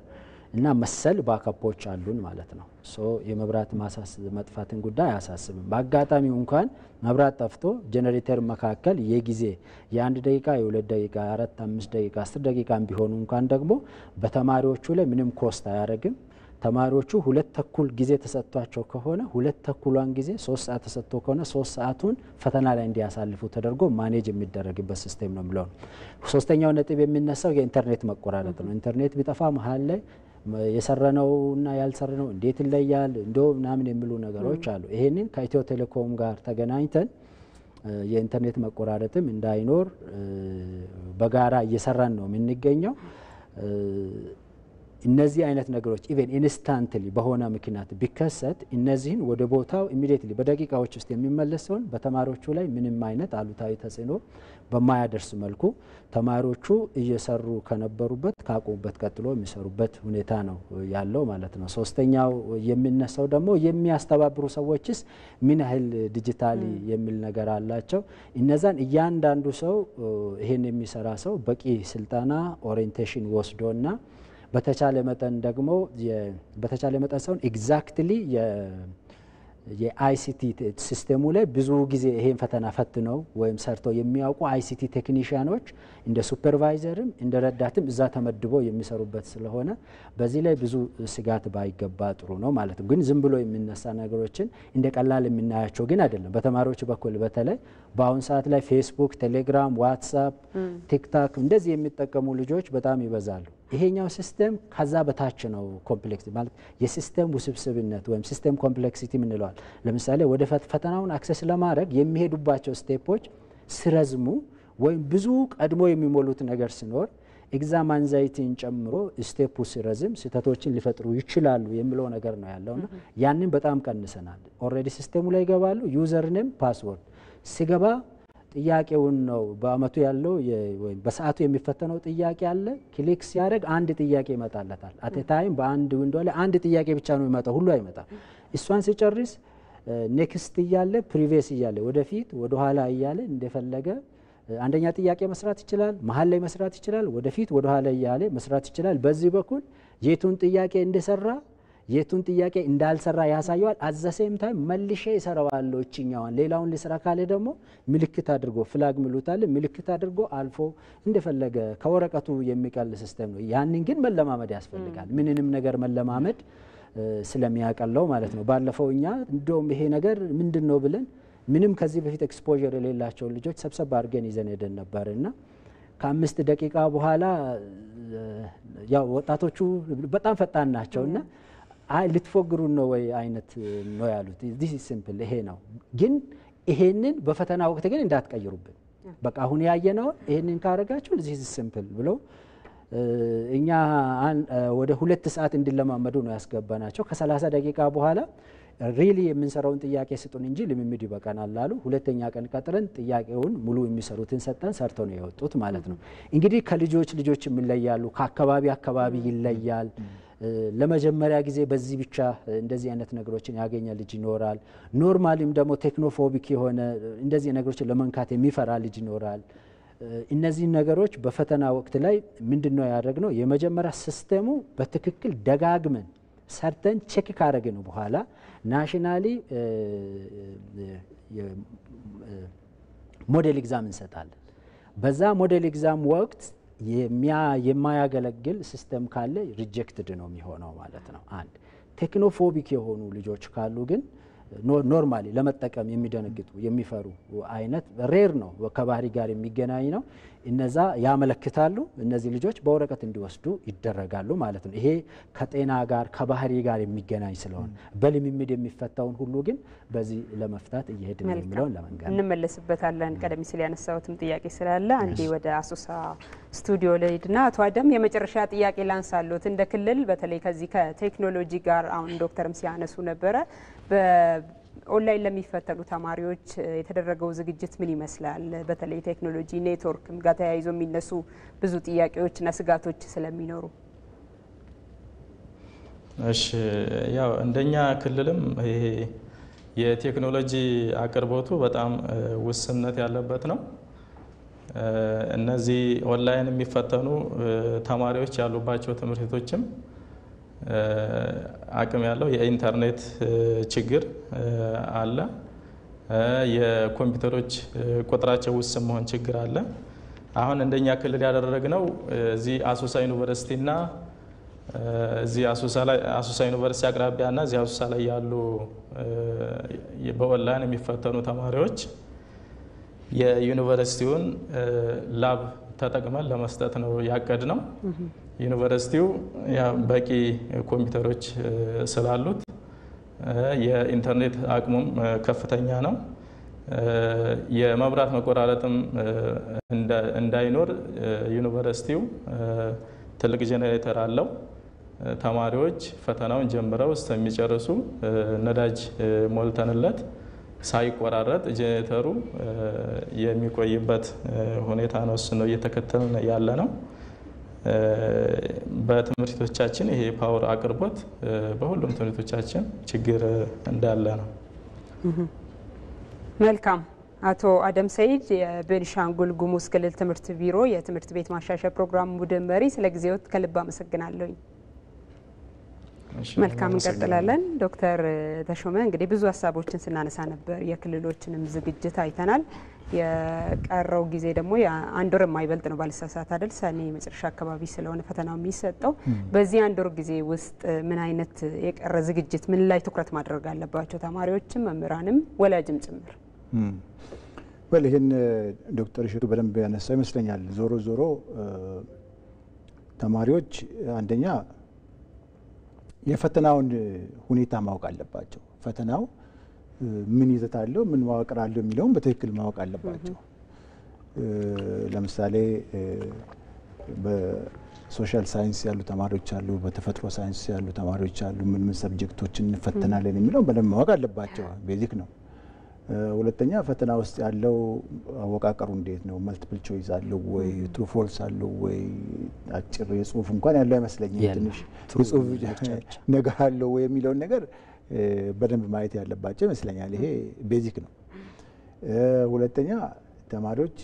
እና መሰል ባካፖች አሉን ማለት ነው። የመብራት መጥፋትን ጉዳይ አያሳስብም። በአጋጣሚው እንኳን መብራት ጠፍቶ ጄኔሬተር መካከል የጊዜ የ1 ደቂቃ የ2 ደቂቃ 4 5 ደቂቃ 10 ደቂቃ ቢሆኑ እንኳን ደግሞ በተማሪዎቹ ላይ ምንም ኮስት አያደርግም። ተማሪዎቹ 2 ተኩል ጊዜ ተሰጥቷቸው ከሆነ 2 ተኩሏን ጊዜ 3 ሰዓት ተሰጥቶ ከሆነ 3 ሰዓቱን ፈተና ላይ እንዲያሳልፉ ተደርጎ ማኔጅ የሚደረግበት ሲስተም ነው ብለው ነው። ሶስተኛው ነጥብ የሚነሳው የኢንተርኔት መቆራረጥ ነው። ኢንተርኔት ቢጠፋ መሀል ላይ የሰረነውና ያልሰረነው እንዴት ይለያል እንደው ምናምን የሚሉ ነገሮች አሉ። ይሄንን ከኢትዮ ቴሌኮም ጋር ተገናኝተን የኢንተርኔት መቆራረጥም እንዳይኖር በጋራ እየሰራን ነው የምንገኘው። እነዚህ አይነት ነገሮች ኢቨን ኢንስታንትሊ በሆነ ምክንያት ቢከሰት እነዚህን ወደ ቦታው ኢሚዲየትሊ በደቂቃዎች ውስጥ የሚመለስ ሲሆን በተማሪዎቹ ላይ ምንም አይነት አሉታዊ ተጽዕኖ በማያደርስ መልኩ ተማሪዎቹ እየሰሩ ከነበሩበት ካቆሙበት ቀጥሎ የሚሰሩበት ሁኔታ ነው ያለው ማለት ነው። ሶስተኛው የሚነሳው ደግሞ የሚያስተባብሩ ሰዎችስ ምን ያህል ዲጂታሊ የሚል ነገር አላቸው። እነዛን እያንዳንዱ ሰው ይሄን የሚሰራ ሰው በቂ ስልጠና ኦሪየንቴሽን ወስዶና በተቻለ መጠን ደግሞ በተቻለ መጠን ሳይሆን ኤግዛክትሊ የአይሲቲ ሲስተሙ ላይ ብዙ ጊዜ ይሄን ፈተና ፈትነው ወይም ሰርተው የሚያውቁ አይሲቲ ቴክኒሽያኖች እንደ ሱፐርቫይዘርም እንደ ረዳትም እዛ ተመድበው የሚሰሩበት ስለሆነ በዚህ ላይ ብዙ ስጋት ባይገባ ጥሩ ነው ማለት ነው። ግን ዝም ብሎ የሚነሳ ነገሮችን እንደ ቀላል የምናያቸው ግን አይደለም። በተማሪዎች በኩል በተለይ በአሁን ሰዓት ላይ ፌስቡክ፣ ቴሌግራም፣ ዋትስአፕ፣ ቲክታክ እንደዚህ የሚጠቀሙ ልጆች በጣም ይበዛሉ። ይሄኛው ሲስተም ከዛ በታች ነው። ኮምፕሌክስ ማለት የሲስተም ውስብስብነት ወይም ሲስተም ኮምፕሌክሲቲ ምንለዋል። ለምሳሌ ወደ ፈተናውን አክሰስ ለማድረግ የሚሄዱባቸው ስቴፖች ሲረዝሙ ወይም ብዙ ቀድሞ የሚሞሉት ነገር ሲኖር ኤግዛም አንዛይቲን ጨምሮ ስቴፑ ሲረዝም ስህተቶችን ሊፈጥሩ ይችላሉ የሚለው ነገር ነው ያለውና ያንን በጣም ቀንሰናል። ኦልሬዲ ሲስተሙ ላይ ይገባሉ። ዩዘር ኔም ፓስወርድ ሲገባ ጥያቄውን ነው በአመቱ ያለው ወይ በሰዓቱ የሚፈተነው ጥያቄ አለ። ክሊክ ሲያደርግ አንድ ጥያቄ ይመጣለታል። አት ታይም በአንድ ዊንዶ ላይ አንድ ጥያቄ ብቻ ነው የሚመጣው፣ ሁሉ አይመጣም። እሷን ሲጨርስ ኔክስት እያለ ፕሪቪየስ እያለ ወደፊት ወደ ኋላ እያለ እንደፈለገ አንደኛ ጥያቄ መስራት ይችላል፣ መሀል ላይ መስራት ይችላል፣ ወደፊት ወደ ኋላ እያለ መስራት ይችላል። በዚህ በኩል የቱን ጥያቄ እንደሰራ የቱን ጥያቄ እንዳልሰራ ያሳየዋል። አዘሴም ታይም መልሼ ይሰራዋለሁ እቺኛዋን ሌላውን ሊሰራ ካለ ደግሞ ምልክት አድርጎ ፍላግ ምሉታል ምልክት አድርጎ አልፎ እንደፈለገ ከወረቀቱ የሚቀል ሲስተም ነው። ያንን ግን መለማመድ ያስፈልጋል። ምንንም ነገር መለማመድ ስለሚያቀለው ማለት ነው። ባለፈው እኛ እንደውም ይሄ ነገር ምንድነው ብለን ምንም ከዚህ በፊት ኤክስፖዠር የሌላቸው ልጆች ሰብሰብ አድርገን ይዘን ሄደን ነበርና ከ5 ደቂቃ በኋላ ያው ወጣቶቹ በጣም ፈጣን ናቸውና አይ ልትፎግሩ ነው ወይ አይነት ነው ያሉት። this is simple ይሄ ነው። ግን ይሄንን በፈተና ወቅት ግን እንዳትቀይሩብን በቃ አሁን ያየነው ይሄንን ካረጋችሁ this is simple ብለው እኛ ወደ 2 ሰዓት እንዲለማመዱ ነው ያስገባናቸው። ከ30 ደቂቃ በኋላ ሪሊ የምንሰራውን ጥያቄ ስጡን እንጂ ልምምድ ይበቃናል አሉ። ሁለተኛ ቀን ቀጥረን ጥያቄውን ሙሉ የሚሰሩትን ሰጠን፣ ሰርተው ነው የወጡት ማለት ነው። እንግዲህ ከልጆች ይለያሉ፣ ከአካባቢ ይለያል። ለመጀመሪያ ጊዜ በዚህ ብቻ እንደዚህ አይነት ነገሮችን ያገኘ ልጅ ይኖራል። ኖርማሊም ደግሞ ቴክኖፎቢክ የሆነ እንደዚህ ነገሮችን ለመንካት የሚፈራ ልጅ ይኖራል። እነዚህ ነገሮች በፈተና ወቅት ላይ ምንድነው ያደረግነው? የመጀመሪያ ሲስተሙ በትክክል ደጋግመን ሰርተን ቼክ ካረግን በኋላ ናሽናሊ ሞዴል ኤግዛም እንሰጣለን። በዛ ሞዴል ኤግዛም ወቅት የማያገለግል ሲስተም ካለ ሪጀክትድ ነው የሚሆነው ማለት ነው። አንድ ቴክኖፎቢክ የሆኑ ልጆች ካሉ ግን ኖርማሊ ለመጠቀም የሚደነግጡ የሚፈሩ አይነት ሬር ነው፣ ከባህሪ ጋር የሚገናኝ ነው። እነዛ ያመለክታሉ። እነዚህ ልጆች በወረቀት እንዲወስዱ ይደረጋሉ ማለት ነው። ይሄ ከጤና ጋር ከባህሪ ጋር የሚገናኝ ስለሆነ በልምምድ የሚፈታውን ሁሉ ግን በዚህ ለመፍታት እየሄድን ነው የሚለውን ለመንገር እንመለስበታለን። ቀደም ሲል ያነሳሁትም ጥያቄ ስላለ አንዴ ወደ አሶሳ ስቱዲዮ ልሂድና አቶ አደም የመጨረሻ ጥያቄ ላንሳሎት። እንደ ክልል በተለይ ከዚህ ከቴክኖሎጂ ጋር አሁን ዶክተርም ሲያነሱ ነበረ ኦንላይን ለሚፈተኑ ተማሪዎች የተደረገው ዝግጅት ምን ይመስላል? በተለይ ቴክኖሎጂ ኔትወርክ ጋር ተያይዞ የሚነሱ ብዙ ጥያቄዎችና ስጋቶች ስለሚኖሩ። እሺ ያው እንደኛ ክልልም ይሄ የቴክኖሎጂ አቅርቦቱ በጣም ውስንነት ያለበት ነው። እነዚህ ኦንላይን የሚፈተኑ ተማሪዎች ያሉባቸው ትምህርት ቤቶችም አቅም ያለው የኢንተርኔት ችግር አለ። የኮምፒውተሮች ቁጥራቸው ውስን መሆን ችግር አለ። አሁን እንደኛ ክልል ያደረግነው እዚህ አሶሳ ዩኒቨርሲቲና እዚህ አሶሳ ዩኒቨርሲቲ አቅራቢያና እዚህ አሶሳ ላይ ያሉ በኦንላይን የሚፈተኑ ተማሪዎች የዩኒቨርሲቲውን ላብ ተጠቅመን ለመስጠት ነው ያቀድነው። ዩኒቨርሲቲው በቂ ኮምፒውተሮች ስላሉት የኢንተርኔት አቅሙም ከፍተኛ ነው። የመብራት መቆራረጥም እንዳይኖር ዩኒቨርሲቲው ትልቅ ጄኔሬተር አለው። ተማሪዎች ፈተናውን ጀምረው እስከሚጨርሱ ነዳጅ ሞልተንለት ሳይቆራረጥ ጄኔሬተሩ የሚቆይበት ሁኔታ ነው። እሱ ነው እየተከተልን ያለ ነው። በትምህርት ቤቶቻችን ይሄ ፓወር አቅርቦት በሁሉም ትምህርት ቤቶቻችን ችግር እንዳለ ነው። መልካም። አቶ አደም ሰይድ የቤኒሻንጉል ጉሙዝ ክልል ትምህርት ቢሮ የትምህርት ቤት ማሻሻያ ፕሮግራም ቡድን መሪ፣ ስለ ጊዜዎት ከልብ አመሰግናለሁ። መልካም እንቀጥላለን። ዶክተር ተሾመ እንግዲህ ብዙ ሀሳቦችን ስናነሳ ነበር። የክልሎችንም ዝግጅት አይተናል። የቀረው ጊዜ ደግሞ አንድ ወር የማይበልጥ ነው ባልሳሳት አይደል? ሰኔ መጨረሻ አካባቢ ስለሆነ ፈተናው የሚሰጠው። በዚህ አንድ ወር ጊዜ ውስጥ ምን አይነት የቀረ ዝግጅት፣ ምን ላይ ትኩረት ማድረግ አለባቸው ተማሪዎችም መምህራንም ወላጅም ጭምር? ወል ይህን ዶክተር እሸቱ በደንብ ያነሳው ይመስለኛል። ዞሮ ዞሮ ተማሪዎች አንደኛ የፈተናውን ሁኔታ ማወቅ አለባቸው። ፈተናው ምን ይዘት አለው፣ ምን መዋቅር አለው የሚለውን በትክክል ማወቅ አለባቸው። ለምሳሌ በሶሻል ሳይንስ ያሉ ተማሪዎች አሉ፣ በተፈጥሮ ሳይንስ ያሉ ተማሪዎች አሉ። ምን ሰብጀክቶችን እንፈተናለን የሚለው በደንብ ማወቅ አለባቸው። ቤዚክ ነው። ሁለተኛ ፈተና ውስጥ ያለው አወቃቀሩ እንዴት ነው? መልቲፕል ቾይስ አለው ወይ? ትሩ ፎልስ አለው ወይ? አጭር የጽሁፍ እንኳን ያለው አይመስለኝም። ትንሽ የጽሁፍ ነገር አለው ወይ የሚለውን ነገር በደንብ ማየት ያለባቸው ይመስለኛል። ይሄ ቤዚክ ነው። ሁለተኛ ተማሪዎች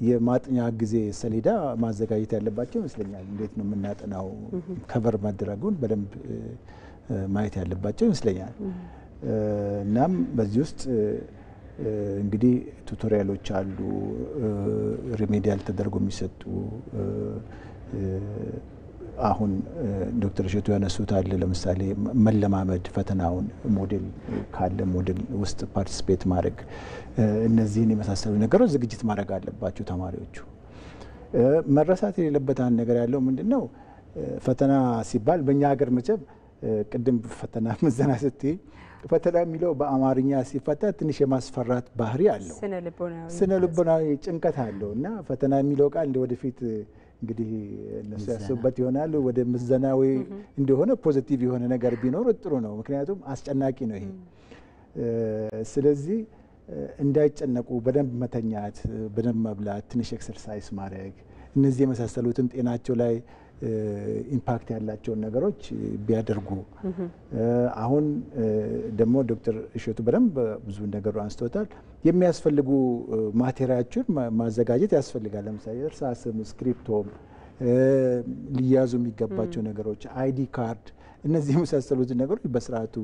የማጥኛ ጊዜ ሰሌዳ ማዘጋጀት ያለባቸው ይመስለኛል። እንዴት ነው የምናጠናው? ከቨር ማድረጉን በደንብ ማየት ያለባቸው ይመስለኛል። እናም በዚህ ውስጥ እንግዲህ ቱቶሪያሎች አሉ፣ ሪሜዲያል ተደርጎ የሚሰጡ አሁን ዶክተር እሸቱ ያነሱት አለ። ለምሳሌ መለማመድ፣ ፈተናውን ሞዴል ካለ ሞዴል ውስጥ ፓርቲሲፔት ማድረግ፣ እነዚህን የመሳሰሉ ነገሮች ዝግጅት ማድረግ አለባቸው ተማሪዎቹ። መረሳት የሌለበት አንድ ነገር ያለው ምንድነው? ፈተና ሲባል በእኛ ሀገር መቼም ቅድም ፈተና ምዘና ስትይ ፈተና የሚለው በአማርኛ ሲፈታ ትንሽ የማስፈራት ባህሪ አለው፣ ስነ ልቦናዊ ጭንቀት አለው እና ፈተና የሚለው ቃል እንደ ወደፊት እንግዲህ እነሱ ያስቡበት ይሆናል። ወደ ምዘናዊ እንደሆነ ፖዚቲቭ የሆነ ነገር ቢኖር ጥሩ ነው። ምክንያቱም አስጨናቂ ነው ይሄ። ስለዚህ እንዳይጨነቁ በደንብ መተኛት፣ በደንብ መብላት፣ ትንሽ ኤክሰርሳይዝ ማድረግ፣ እነዚህ የመሳሰሉትን ጤናቸው ላይ ኢምፓክት ያላቸውን ነገሮች ቢያደርጉ። አሁን ደግሞ ዶክተር እሸቱ በደንብ ብዙ ነገሩ አንስቶታል። የሚያስፈልጉ ማቴሪያሎችን ማዘጋጀት ያስፈልጋል። ለምሳሌ እርሳስም፣ ስክሪፕቶም፣ ሊያዙ የሚገባቸው ነገሮች፣ አይዲ ካርድ፣ እነዚህ የመሳሰሉትን ነገሮች በስርዓቱ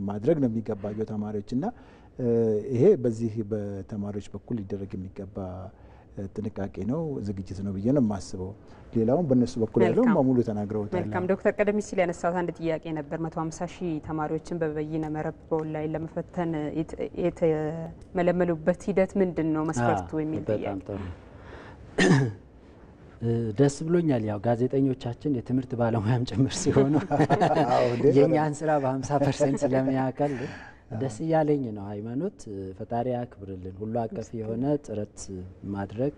ማድረግ ነው የሚገባቸው ተማሪዎች እና ይሄ በዚህ በተማሪዎች በኩል ሊደረግ የሚገባ ጥንቃቄ ነው፣ ዝግጅት ነው ብዬ ነው የማስበው። ሌላውን በእነሱ በኩል ያለው በሙሉ ተናግረውታል። መልካም ዶክተር፣ ቀደም ሲል ያነሳሁት አንድ ጥያቄ ነበር። 150 ሺህ ተማሪዎችን በበይነ መረብ በኦንላይን ለመፈተን የተመለመሉበት ሂደት ምንድን ነው መስፈርቱ የሚል ጥያቄ። ደስ ብሎኛል። ያው ጋዜጠኞቻችን የትምህርት ባለሙያም ጭምር ሲሆኑ የኛን ስራ በ50% ስለሚያቀል ደስ እያለኝ ነው። ሃይማኖት ፈጣሪ ያክብርልን። ሁሉ አቀፍ የሆነ ጥረት ማድረግ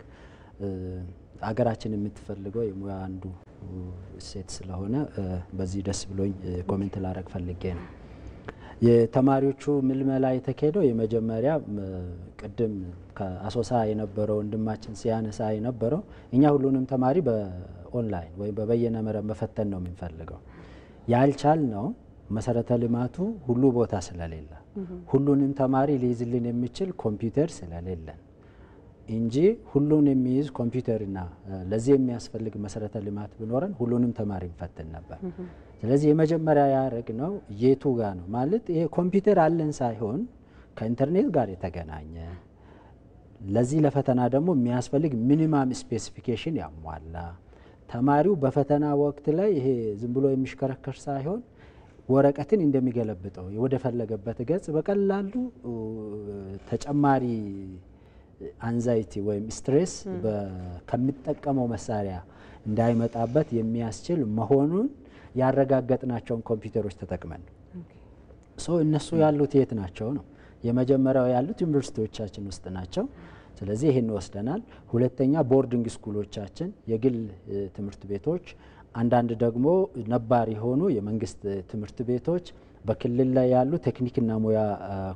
አገራችን የምትፈልገው የሙያ አንዱ እሴት ስለሆነ በዚህ ደስ ብሎኝ ኮሜንት ላረግ ፈልጌ ነው። የተማሪዎቹ ምልመላ የተካሄደው የመጀመሪያ ቅድም ከአሶሳ የነበረው ወንድማችን ሲያነሳ የነበረው እኛ ሁሉንም ተማሪ በኦንላይን ወይም በበየነ መረብ መፈተን ነው የምንፈልገው። ያልቻል ነው መሰረተ ልማቱ ሁሉ ቦታ ስለሌለ ሁሉንም ተማሪ ሊይዝልን የሚችል ኮምፒውተር ስለሌለን እንጂ ሁሉን የሚይዝ ኮምፒውተርና ለዚህ የሚያስፈልግ መሰረተ ልማት ቢኖረን ሁሉንም ተማሪ እንፈትን ነበር። ስለዚህ የመጀመሪያ ያደረግነው የቱ ጋር ነው ማለት ይሄ ኮምፒውተር አለን ሳይሆን ከኢንተርኔት ጋር የተገናኘ ለዚህ ለፈተና ደግሞ የሚያስፈልግ ሚኒማም ስፔሲፊኬሽን ያሟላ ተማሪው በፈተና ወቅት ላይ ይሄ ዝም ብሎ የሚሽከረከር ሳይሆን ወረቀትን እንደሚገለብጠው ወደ ፈለገበት ገጽ በቀላሉ ተጨማሪ አንዛይቲ ወይም ስትሬስ ከሚጠቀመው መሳሪያ እንዳይመጣበት የሚያስችል መሆኑን ያረጋገጥናቸውን ኮምፒውተሮች ተጠቅመን እነሱ ያሉት የት ናቸው ነው? የመጀመሪያው ያሉት ዩኒቨርሲቲዎቻችን ውስጥ ናቸው። ስለዚህ ይሄን ወስደናል። ሁለተኛ ቦርዲንግ ስኩሎቻችን፣ የግል ትምህርት ቤቶች፣ አንዳንድ ደግሞ ነባር የሆኑ የመንግስት ትምህርት ቤቶች፣ በክልል ላይ ያሉ ቴክኒክና ሙያ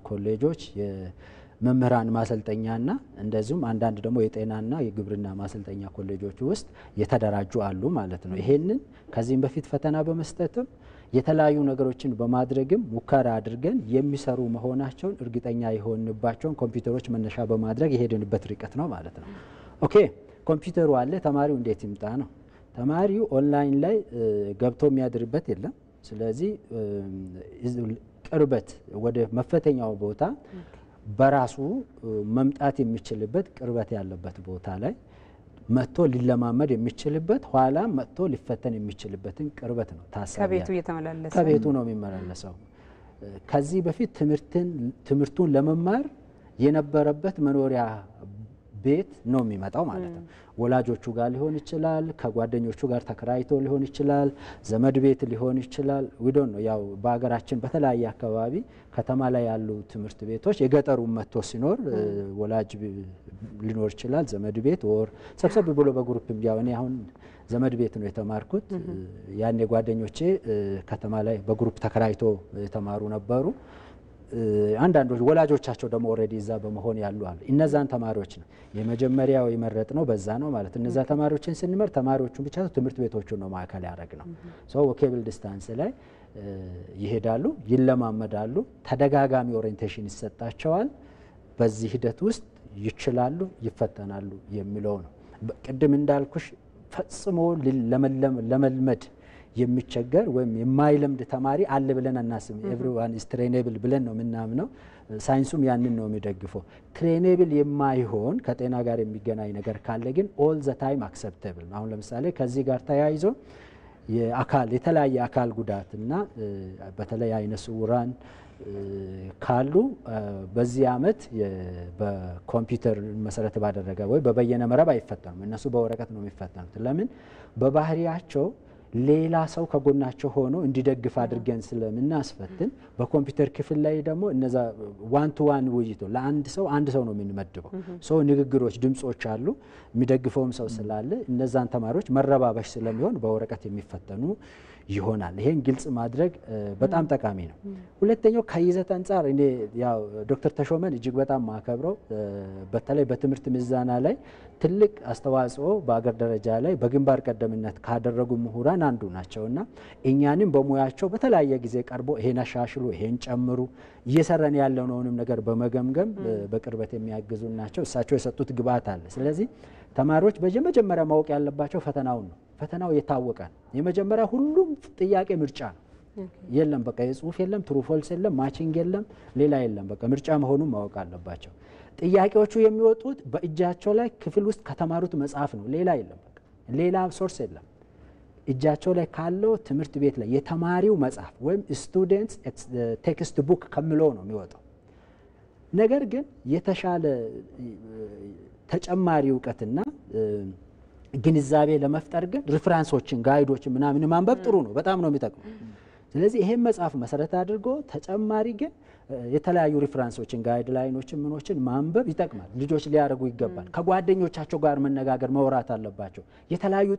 ኮሌጆች፣ የመምህራን ማሰልጠኛና እንደዚሁም አንዳንድ ደግሞ የጤናና የግብርና ማሰልጠኛ ኮሌጆች ውስጥ የተደራጁ አሉ ማለት ነው። ይሄንን ከዚህም በፊት ፈተና በመስጠትም የተለያዩ ነገሮችን በማድረግም ሙከራ አድርገን የሚሰሩ መሆናቸውን እርግጠኛ የሆንባቸውን ኮምፒውተሮች መነሻ በማድረግ የሄድንበት ርቀት ነው ማለት ነው። ኦኬ ኮምፒውተሩ አለ፣ ተማሪው እንዴት ይምጣ ነው? ተማሪው ኦንላይን ላይ ገብቶ የሚያድርበት የለም። ስለዚህ ቅርበት ወደ መፈተኛው ቦታ በራሱ መምጣት የሚችልበት ቅርበት ያለበት ቦታ ላይ መጥቶ ሊለማመድ የሚችልበት ኋላ መጥቶ ሊፈተን የሚችልበትን ቅርበት ነው ታሳቢ። ከቤቱ ነው የሚመላለሰው። ከዚህ በፊት ትምህርቱን ለመማር የነበረበት መኖሪያ ቤት ነው የሚመጣው ማለት ነው። ወላጆቹ ጋር ሊሆን ይችላል፣ ከጓደኞቹ ጋር ተከራይቶ ሊሆን ይችላል፣ ዘመድ ቤት ሊሆን ይችላል። ዊዶን ነው ያው በሀገራችን በተለያየ አካባቢ ከተማ ላይ ያሉ ትምህርት ቤቶች የገጠሩ መጥቶ ሲኖር ወላጅ ሊኖር ይችላል፣ ዘመድ ቤት ወር ሰብሰብ ብሎ በግሩፕም ያው እኔ አሁን ዘመድ ቤት ነው የተማርኩት። ያኔ ጓደኞቼ ከተማ ላይ በግሩፕ ተከራይቶ የተማሩ ነበሩ። አንዳንዶች ወላጆቻቸው ደግሞ ኦልሬዲ እዛ በመሆን ያሉ አሉ። እነዛን ተማሪዎች ነው የመጀመሪያው የመረጥ ነው በዛ ነው ማለት እነዛ ተማሪዎችን ስንመር ተማሪዎቹን ብቻ ትምህርት ቤቶቹን ነው ማዕከል ያደረግ ነው። ሶ ቮኬብል ዲስታንስ ላይ ይሄዳሉ፣ ይለማመዳሉ፣ ተደጋጋሚ ኦሪየንቴሽን ይሰጣቸዋል። በዚህ ሂደት ውስጥ ይችላሉ፣ ይፈተናሉ የሚለው ነው። ቅድም እንዳልኩሽ ፈጽሞ ለመልመድ የሚቸገር ወይም የማይለምድ ተማሪ አለ ብለን አናስብ። ኤቭሪዋን ኢዝ ትሬኔብል ብለን ነው የምናምነው። ሳይንሱም ያንን ነው የሚደግፈው። ትሬኔብል የማይሆን ከጤና ጋር የሚገናኝ ነገር ካለ ግን ኦል ዘ ታይም አክሰፕተብል። አሁን ለምሳሌ ከዚህ ጋር ተያይዞ የተለያየ አካል ጉዳትና በተለይ አይነ ስውራን ካሉ በዚህ አመት በኮምፒውተር መሰረት ባደረገ ወይ በበየነ መረብ አይፈተኑም። እነሱ በወረቀት ነው የሚፈተኑት። ለምን? በባህሪያቸው ሌላ ሰው ከጎናቸው ሆኖ እንዲደግፍ አድርገን ስለምናስፈትን በኮምፒውተር ክፍል ላይ ደግሞ እነዛ ዋን ቱ ዋን ውይይቶ ለአንድ ሰው አንድ ሰው ነው የምንመድበው። ሶ ንግግሮች፣ ድምጾች አሉ፣ የሚደግፈውም ሰው ስላለ እነዛን ተማሪዎች መረባበሽ ስለሚሆን በወረቀት የሚፈተኑ ይሆናል። ይሄን ግልጽ ማድረግ በጣም ጠቃሚ ነው። ሁለተኛው ከይዘት አንጻር እኔ ያው ዶክተር ተሾመን እጅግ በጣም ማከብረው በተለይ በትምህርት ምዘና ላይ ትልቅ አስተዋጽኦ በአገር ደረጃ ላይ በግንባር ቀደምነት ካደረጉ ምሁራን አንዱ ናቸውና እኛንም በሙያቸው በተለያየ ጊዜ ቀርቦ ይሄን አሻሽሉ፣ ይሄን ጨምሩ፣ እየሰራን ያለውንም ነገር በመገምገም በቅርበት የሚያግዙ ናቸው። እሳቸው የሰጡት ግብአት አለ። ስለዚህ ተማሪዎች በመጀመሪያ ማወቅ ያለባቸው ፈተናውን ነው። ፈተናው የታወቀ የመጀመሪያ ሁሉም ጥያቄ ምርጫ ነው። የለም በቃ የጽሁፍ የለም፣ ትሩ ፎልስ የለም፣ ማቺንግ የለም፣ ሌላ የለም። በቃ ምርጫ መሆኑን ማወቅ አለባቸው። ጥያቄዎቹ የሚወጡት በእጃቸው ላይ ክፍል ውስጥ ከተማሩት መጽሐፍ ነው። ሌላ የለም፣ በቃ ሌላ ሶርስ የለም። እጃቸው ላይ ካለው ትምህርት ቤት ላይ የተማሪው መጽሐፍ ወይም ስቱደንትስ ቴክስት ቡክ ከሚለው ነው የሚወጣው። ነገር ግን የተሻለ ተጨማሪ እውቀትና ግንዛቤ ለመፍጠር ግን ሪፈረንሶችን፣ ጋይዶችን ምናምን ማንበብ ጥሩ ነው፣ በጣም ነው የሚጠቅመው። ስለዚህ ይሄን መጽሐፍ መሰረት አድርጎ ተጨማሪ ግን የተለያዩ ሪፈረንሶችን፣ ጋይድ ላይኖችን፣ ምኖችን ማንበብ ይጠቅማል። ልጆች ሊያደርጉ ይገባል። ከጓደኞቻቸው ጋር መነጋገር፣ መውራት አለባቸው። የተለያዩ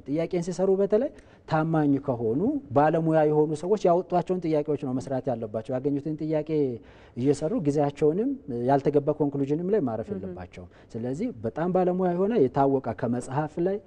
ጥያቄን ሲሰሩ በተለይ ታማኝ ከሆኑ ባለሙያ የሆኑ ሰዎች ያወጧቸውን ጥያቄዎች ነው መስራት ያለባቸው። ያገኙትን ጥያቄ እየሰሩ ጊዜያቸውንም ያልተገባ ኮንክሉዥንም ላይ ማረፍ የለባቸው። ስለዚህ በጣም ባለሙያ የሆነ የታወቀ ከመጽሐፍ ላይ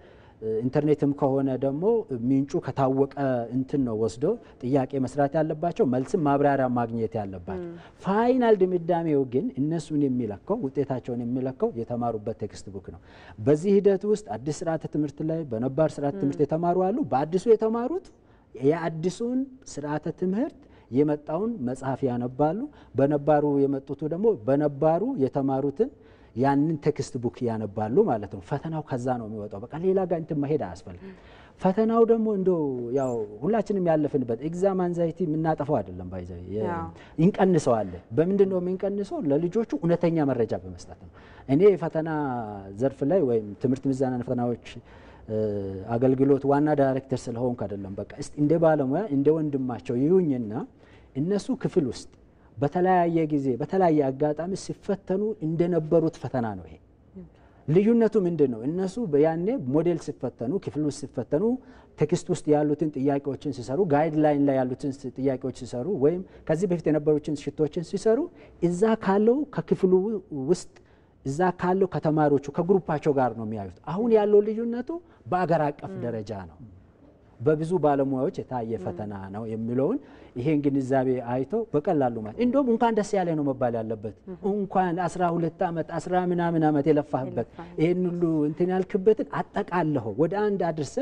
ኢንተርኔትም ከሆነ ደግሞ ምንጩ ከታወቀ እንትን ነው ወስዶ ጥያቄ መስራት ያለባቸው፣ መልስም ማብራሪያ ማግኘት ያለባቸው። ፋይናል ድምዳሜው ግን እነሱን የሚለካው ውጤታቸውን የሚለካው የተማሩበት ቴክስት ቡክ ነው። በዚህ ሂደት ውስጥ አዲስ ስርዓተ ትምህርት ላይ በነባር ስርዓተ ትምህርት የተማሩ አሉ። በአዲሱ የተማሩት የአዲሱን ስርዓተ ትምህርት የመጣውን መጽሐፍ ያነባሉ። በነባሩ የመጡት ደግሞ በነባሩ የተማሩትን ያንን ቴክስት ቡክ ያነባሉ ማለት ነው። ፈተናው ከዛ ነው የሚወጣው። በቃ ሌላ ጋር እንትን መሄድ አያስፈልግም። ፈተናው ደግሞ እንደው ያው ሁላችንም ያለፍንበት ኤግዛም አንዛይቲ የምናጠፋው አይደለም። ባይዘው እንቀንሰዋለን። በምንድን ነው የምንቀንሰው? ለልጆቹ እውነተኛ መረጃ በመስጠት ነው። እኔ የፈተና ዘርፍ ላይ ወይም ትምህርት ምዘና ፈተናዎች አገልግሎት ዋና ዳይሬክተር ስለሆንኩ አይደለም። በቃ እስቲ እንደ ባለሙያ እንደ ወንድማቸው ይዩኝና እነሱ ክፍል ውስጥ በተለያየ ጊዜ በተለያየ አጋጣሚ ሲፈተኑ እንደነበሩት ፈተና ነው። ይሄ ልዩነቱ ምንድነው? እነሱ በያኔ ሞዴል ሲፈተኑ ክፍል ውስጥ ሲፈተኑ ቴክስት ውስጥ ያሉትን ጥያቄዎችን ሲሰሩ፣ ጋይድ ላይን ላይ ያሉትን ጥያቄዎች ሲሰሩ፣ ወይም ከዚህ በፊት የነበሩትን ሽቶችን ሲሰሩ እዛ ካለው ከክፍሉ ውስጥ እዛ ካለው ከተማሪዎቹ ከግሩፓቸው ጋር ነው የሚያዩት። አሁን ያለው ልዩነቱ በአገር አቀፍ ደረጃ ነው። በብዙ ባለሙያዎች የታየ ፈተና ነው የሚለውን ይሄን ግንዛቤ አይተው በቀላሉ ማለት እንደውም እንኳን ደስ ያለ ነው መባል ያለበት። እንኳን 12 ዓመት 10 ምናምን ዓመት የለፋህበት ይሄን ሁሉ እንትን ያልክበትን አጠቃለሁ ወደ አንድ አድርሰ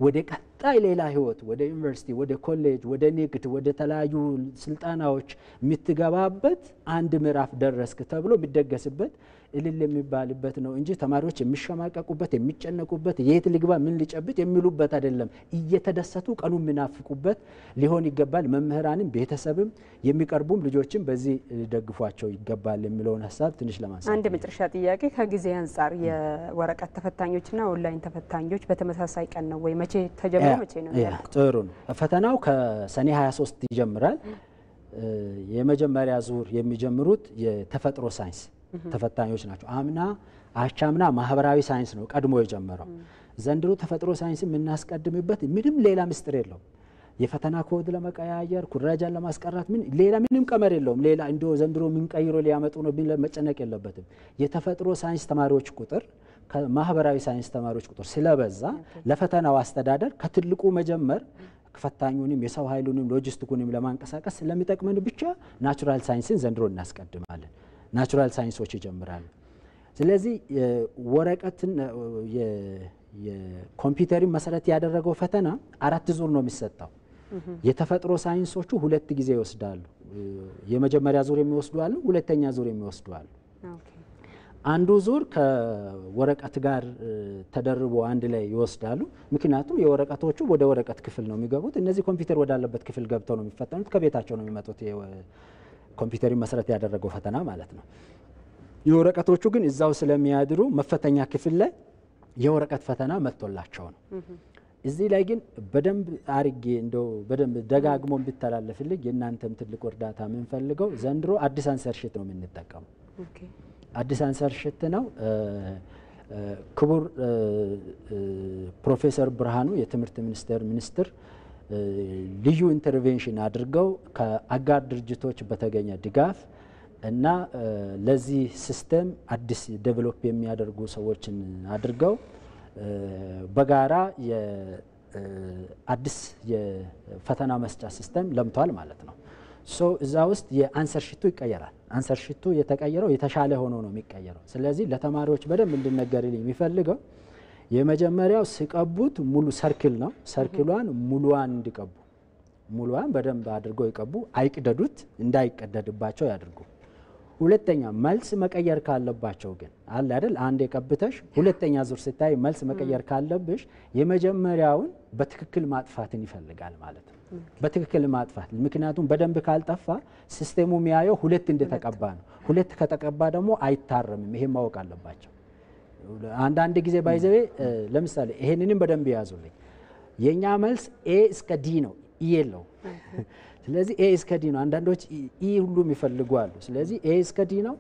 ወደ ቀጣይ ሌላ ህይወት ወደ ዩኒቨርሲቲ ወደ ኮሌጅ ወደ ንግድ ወደ ተለያዩ ስልጣናዎች የምትገባበት አንድ ምዕራፍ ደረስክ ተብሎ የሚደገስበት እልል የሚባልበት ነው እንጂ ተማሪዎች የሚሸማቀቁበት የሚጨነቁበት የት ልግባ ምን ሊጨብጥ የሚሉበት አይደለም። እየተደሰቱ ቀኑ የሚናፍቁበት ሊሆን ይገባል። መምህራንም ቤተሰብም የሚቀርቡም ልጆችም በዚህ ሊደግፏቸው ይገባል የሚለውን ሀሳብ ትንሽ ለማንሳት። አንድ መጨረሻ ጥያቄ ከጊዜ አንጻር የወረቀት ተፈታኞችና ኦንላይን ተፈታኞች በተመሳሳይ ቀን ነው ወይ? መቼ ተጀምሮ መቼ ነው የሚያልቀው? ጥሩ ነው። ፈተናው ከሰኔ 23 ይጀምራል። የመጀመሪያ ዙር የሚጀምሩት የተፈጥሮ ሳይንስ ተፈታኞች ናቸው። አቻምና ማህበራዊ ሳይንስ ነው ቀድሞ የጀመረው። ዘንድሮ ተፈጥሮ ሳይንስ የምናስቀድምበት ምንም ሌላ ምስጢር የለውም። የፈተና ኮድ ለመቀያየር ኩረጃን ለማስቀራት ሌላ ምንም ቀመር የለውም። ሌላ እንደው ዘንድሮ ምን ቀይሮ ሊያመጡ ነው ቢል መጨነቅ የለበትም። የተፈጥሮ ሳይንስ ተማሪዎች ቁጥር ከማህበራዊ ሳይንስ ተማሪዎች ቁጥር ስለበዛ ለፈተናው አስተዳደር ከትልቁ መጀመር ፈታኙንም የሰው ኃይሉንም ሎጂስቲኩንም ለማንቀሳቀስ ስለሚጠቅመን ብቻ ናቹራል ሳይንስን ዘንድሮ እናስቀድማለን። ናቹራል ሳይንሶች ይጀምራሉ። ስለዚህ ወረቀትን የኮምፒውተርን መሰረት ያደረገው ፈተና 4 ዙር ነው የሚሰጠው። የተፈጥሮ ሳይንሶቹ 2 ጊዜ ይወስዳሉ። የመጀመሪያ ዙር የሚወስዱ አሉ፣ ሁለተኛ ዙር የሚወስዱ አሉ። አንዱ ዙር ከወረቀት ጋር ተደርቦ አንድ ላይ ይወስዳሉ። ምክንያቱም የወረቀቶቹ ወደ ወረቀት ክፍል ነው የሚገቡት። እነዚህ ኮምፒውተር ወዳለበት ክፍል ገብተው ነው የሚፈተኑት። ከቤታቸው ነው የሚመጡት። ኮምፒውተርን መሰረት ያደረገው ፈተና ማለት ነው። የወረቀቶቹ ግን እዛው ስለሚያድሩ መፈተኛ ክፍል ላይ የወረቀት ፈተና መጥቶላቸው ነው። እዚህ ላይ ግን በደንብ አርጌ እንደው በደንብ ደጋግሞ ቢተላለፍልኝ የእናንተም ትልቁ እርዳታ የምንፈልገው ዘንድሮ አዲስ አንሰር ሺት ነው የምንጠቀመው። አዲስ አንሰር ሺት ነው። ክቡር ፕሮፌሰር ብርሃኑ የትምህርት ሚኒስትር ልዩ ኢንተርቬንሽን አድርገው ከአጋር ድርጅቶች በተገኘ ድጋፍ እና ለዚህ ሲስተም አዲስ ዴቨሎፕ የሚያደርጉ ሰዎችን አድርገው በጋራ የአዲስ የፈተና መስጫ ሲስተም ለምቷል ማለት ነው። እዛ ውስጥ የአንሰር ሺቱ ይቀየራል። አንሰር ሺቱ የተቀየረው የተሻለ ሆኖ ነው የሚቀየረው። ስለዚህ ለተማሪዎች በደንብ እንድነገርልኝ የሚፈልገው የመጀመሪያው ሲቀቡት ሙሉ ሰርክል ነው። ሰርክሏን ሙሉዋን እንዲቀቡ ሙሉዋን በደንብ አድርገው ይቀቡ፣ አይቅደዱት፣ እንዳይቀደድባቸው ያድርጉ። ሁለተኛ መልስ መቀየር ካለባቸው ግን አለ አይደል፣ አንድ የቀብተሽ ሁለተኛ ዙር ስታይ መልስ መቀየር ካለብሽ የመጀመሪያውን በትክክል ማጥፋትን ይፈልጋል ማለት ነው። በትክክል ማጥፋት ምክንያቱም በደንብ ካልጠፋ ሲስተሙ የሚያየው ሁለት እንደተቀባ ነው። ሁለት ከተቀባ ደግሞ አይታረምም። ይሄ ማወቅ አለባቸው። አንዳንድ ጊዜ ባይዘዌ ለምሳሌ ይሄንንም በደንብ ያዙልኝ። የኛ መልስ ኤ እስከ ዲ ነው፣ ኢ የለው። ስለዚህ ኤ እስከ ዲ ነው። አንዳንዶች ኢ ሁሉም ይፈልጓሉ። ስለዚህ ኤ እስከ ዲ ነው።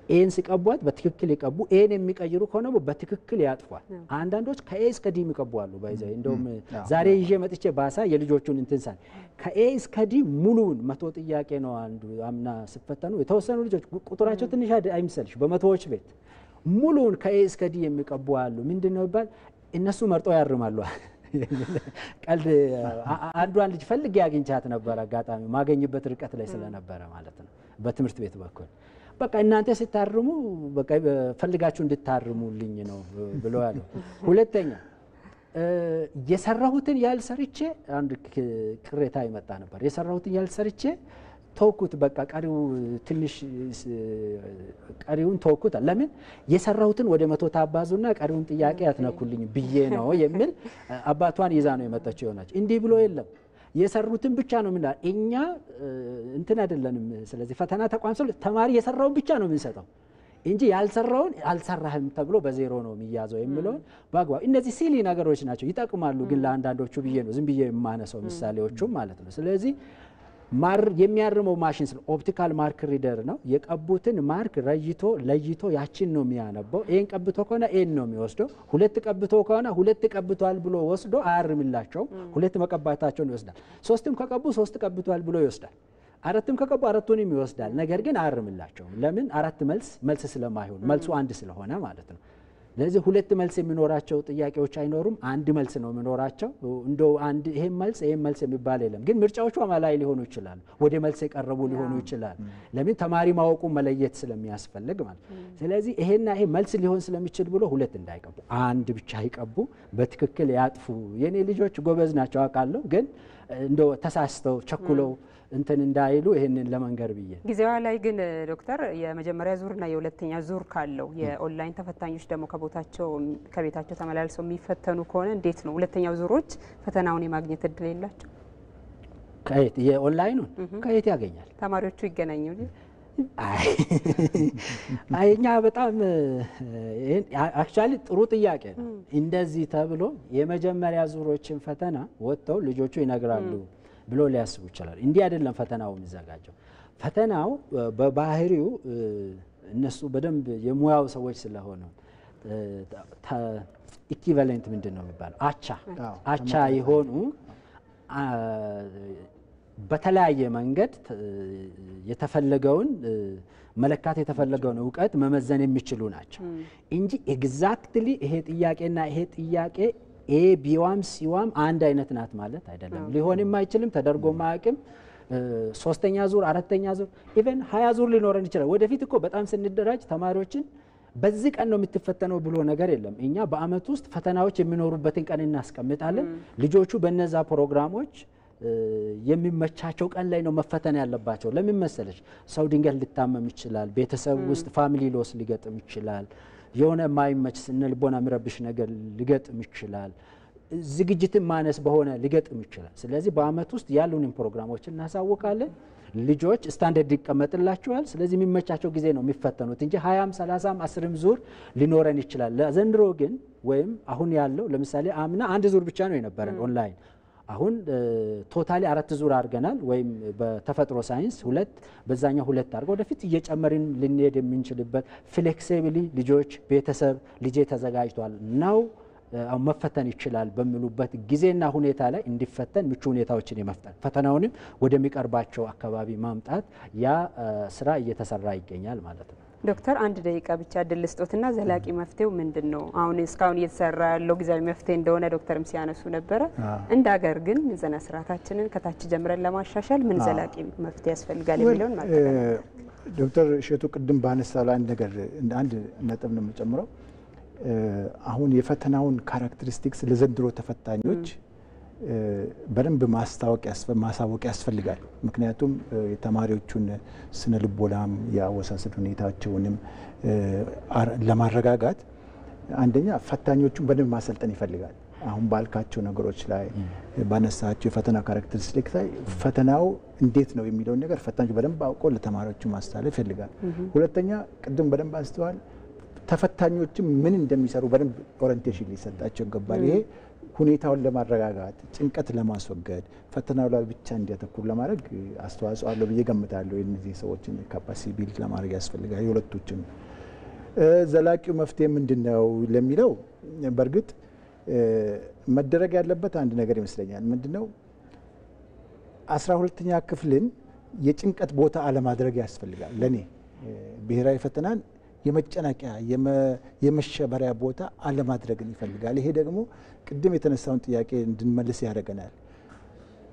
ኤን ሲቀቧት በትክክል ይቀቡ። ኤን የሚቀይሩ ከሆነ በትክክል ያጥፏል። አንዳንዶች ከኤ እስከ ዲ የሚቀቡ አሉ። ባይዘዌ እንደውም ዛሬ ይዤ መጥቼ ባሳ የልጆቹን እንትንሳል ከኤ እስከ ዲ ሙሉውን 100 ጥያቄ ነው። አንዱ አምና ሲፈተኑ የተወሰኑ ልጆች ቁጥራቸው ትንሽ አይምሰልሽ በመቶዎች ቤት ሙሉውን ከኤ እስከ ዲ የሚቀቡ አሉ። ምንድነው ይባል እነሱ መርጦ ያርማሉ። ቀልድ አንዷን ልጅ ፈልጌ አግኝቻት ነበር። አጋጣሚ ማገኝበት ርቀት ላይ ስለነበረ ማለት ነው በትምህርት ቤት በኩል በቃ እናንተ ስታርሙ በቃ ፈልጋችሁ እንድታርሙልኝ ነው ብሎ ያለው። ሁለተኛ የሰራሁትን ያልሰርቼ አንድ ቅሬታ ይመጣ ነበር። የሰራሁትን ያልሰርቼ ተውኩት፣ በቃ ቀሪው ትንሽ ቀሪውን ተውኩት። ለምን የሰራሁትን ወደ 100 ታባዙና ቀሪውን ጥያቄ አትነኩልኝ ብዬ ነው የሚል አባቷን ይዛ ነው የመጣችው ይሆናል። እንዲህ ብሎ የለም የሰሩትን ብቻ ነው ምን እኛ እንትን አይደለንም። ስለዚህ ፈተና ተቋም ሰው ተማሪ የሰራውን ብቻ ነው የምንሰጠው እንጂ ያልሰራውን አልሰራህም ተብሎ በዜሮ ነው የሚያዘው የሚለው ባግባብ። እነዚህ ሲሊ ነገሮች ናቸው፣ ይጠቅማሉ ግን ለአንዳንዶቹ ብዬ ነው ዝም ብዬ የማነሳው ምሳሌዎቹም ማለት ነው። ስለዚህ የሚያርመው ማሽን ስለ ኦፕቲካል ማርክ ሪደር ነው። የቀቡትን ማርክ ለይቶ ያችን ነው የሚያነበው። ኤን ቀብቶ ከሆነ ኤን ነው የሚወስደው። ሁለት ቀብቶ ከሆነ ሁለት ቀብቷል ብሎ ወስዶ አያርምላቸው። ሁለት መቀባታቸውን ይወስዳል። ሶስትም ከቀቡ ሶስት ቀብቷል ብሎ ይወስዳል። አራትም ከቀቡ አራቱንም ይወስዳል። ነገር ግን አያርምላቸው። ለምን? አራት መልስ ስለማይሆን መልሱ አንድ ስለሆነ ማለት ነው። ለዚህ ሁለት መልስ የሚኖራቸው ጥያቄዎች አይኖሩም አንድ መልስ ነው የሚኖራቸው እንደው አንድ ይሄ መልስ የሚባል የለም ግን ምርጫዎቹ አማላይ ሊሆኑ ይችላል ወደ መልስ የቀረቡ ሊሆኑ ይችላል ለምን ተማሪ ማወቁ መለየት ስለሚያስፈልግ ማለት ስለዚህ ይሄና ይሄ መልስ ሊሆን ስለሚችል ብሎ ሁለት እንዳይቀቡ አንድ ብቻ ይቀቡ በትክክል ያጥፉ የኔ ልጆች ጎበዝ ናቸው አቃለው ግን እንደው ተሳስተው ቸኩለው እንትን እንዳይሉ ይሄንን ለመንገር ብዬ ጊዜዋ ላይ ግን ዶክተር የመጀመሪያ ዙርና የሁለተኛ ዙር ካለው የኦንላይን ተፈታኞች ደግሞ ከቤታቸው ተመላልሰው የሚፈተኑ ከሆነ እንዴት ነው ሁለተኛው ዙሮች ፈተናውን የማግኘት እድል የላቸው ከየት የኦንላይኑን ከየት ያገኛል ተማሪዎቹ ይገናኙ አይኛ በጣም አክቹአሊ ጥሩ ጥያቄ ነው እንደዚህ ተብሎ የመጀመሪያ ዙሮችን ፈተና ወጥተው ልጆቹ ይነግራሉ ብሎ ሊያስቡ ይችላል እንዲህ አይደለም ፈተናው የሚዘጋጀው ፈተናው በባህሪው እነሱ በደንብ የሙያው ሰዎች ስለሆነ ኢኩቫለንት ምንድነው የሚባለው አቻ የሆኑ በተለያየ መንገድ የተፈለገውን መለካት የተፈለገውን ዕውቀት መመዘን የሚችሉ ናቸው እንጂ ኤግዛክትሊ ይሄ ጥያቄና ይሄ ጥያቄ ኤ ቢዋም ሲዋም አንድ አይነት ናት ማለት አይደለም ሊሆንም አይችልም ተደርጎ ማያውቅም ሶስተኛ ዙር አራተኛ ዙር ኢቭን 20 ዙር ሊኖረን ይችላል ወደፊት እኮ በጣም ስንደራጅ ተማሪዎችን በዚህ ቀን ነው የምትፈተነው ብሎ ነገር የለም እኛ በአመት ውስጥ ፈተናዎች የሚኖሩበትን ቀን እናስቀምጣለን ልጆቹ በእነዛ ፕሮግራሞች የሚመቻቸው ቀን ላይ ነው መፈተን ያለባቸው ለምን መሰለሽ ሰው ድንገት ሊታመም ይችላል ቤተሰብ ውስጥ ፋሚሊ ሎስ ሊገጥም ይችላል የሆነ ማይመች ስነልቦና ምረብሽ ነገር ሊገጥም ይችላል ዝግጅት ማነስ በሆነ ሊገጥም ይችላል ስለዚህ በአመት ውስጥ ያሉንን ፕሮግራሞች እናሳውቃለን ልጆች ስታንዳርድ ይቀመጥላቸዋል ስለዚህ የሚመቻቸው ጊዜ ነው የሚፈተኑት እንጂ 20 30 10 ዙር ሊኖረን ይችላል ለዘንድሮ ግን ወይም አሁን ያለው ለምሳሌ አምና አንድ ዙር ብቻ ነው የነበረን ኦንላይን አሁን ቶታሊ 4 ዙር አድርገናል ወይም በተፈጥሮ ሳይንስ 2 በዛኛው 2 አድርገው ወደፊት እየጨመርን ልንሄድ የምንችልበት ፍሌክሲቢሊ ልጆች ቤተሰብ ልጄ ተዘጋጅቷል ነው መፈተን ይችላል በሚሉበት ጊዜና ሁኔታ ላይ እንዲፈተን ምቹ ሁኔታዎችን የመፍጠር ፈተናውንም ወደሚቀርባቸው አካባቢ ማምጣት ያ ስራ እየተሰራ ይገኛል ማለት ነው ዶክተር አንድ ደቂቃ ብቻ እድል ልስጦትና ዘላቂ መፍትሄው ምንድነው አሁን እስካሁን እየተሰራ ያለው ጊዜያዊ መፍትሄ እንደሆነ ዶክተርም ሲያነሱ ነበር እንደ ሀገር ግን ምዘና ስርዓታችንን ከታች ጀምረን ለማሻሻል ምን ዘላቂ መፍትሄ ያስፈልጋል የሚለውን ማለት ነው ዶክተር ሸቱ ቅድም ባነሳው አንድ ነገር አንድ ነጥብ ነው የምጨምረው አሁን የፈተናውን ካራክተሪስቲክስ ለዘንድሮ ተፈታኞች በደንብ ማሳወቅ ያስፈልጋል ምክንያቱም የተማሪዎቹን ስነ ልቦናም ያወሳሰድ ሁኔታቸውንም ለማረጋጋት አንደኛ ፈታኞቹን በደንብ ማሰልጠን ይፈልጋል አሁን ባልካቸው ነገሮች ላይ ባነሳቸው የፈተና ካራክተሪስቲክስ ላይ ፈተናው እንዴት ነው የሚለው ነገር ፈታኞቹ በደንብ አውቀው ለተማሪዎቹ ማስተላለፍ ይፈልጋል ሁለተኛ ቅድም በደንብ አስተዋል ተፈታኞችም ምን እንደሚሰሩ በደንብ ኦሪንቴሽን ሊሰጣቸው ይገባል ይሄ ሁኔታውን ለማረጋጋት ጭንቀት ለማስወገድ ፈተናው ላይ ብቻ እንዲያተኩር ለማድረግ አስተዋጽኦ አለው ብዬ ገምታለሁ እነዚህ ሰዎችን ካፓሲቲ ቢልድ ለማድረግ ያስፈልጋል የሁለቶችም ዘላቂው መፍትሄ ምንድነው ለሚለው በርግጥ መደረግ ያለበት አንድ ነገር ይመስለኛል ምንድነው 12ኛ ክፍልን የጭንቀት ቦታ አለማድረግ ያስፈልጋል ለኔ ብሔራዊ ፈተናን የመጨናቂያ የመሸበሪያ ቦታ አለማድረግን ይፈልጋል ይሄ ደግሞ ቅድም የተነሳውን ጥያቄ እንድንመልስ ያደርገናል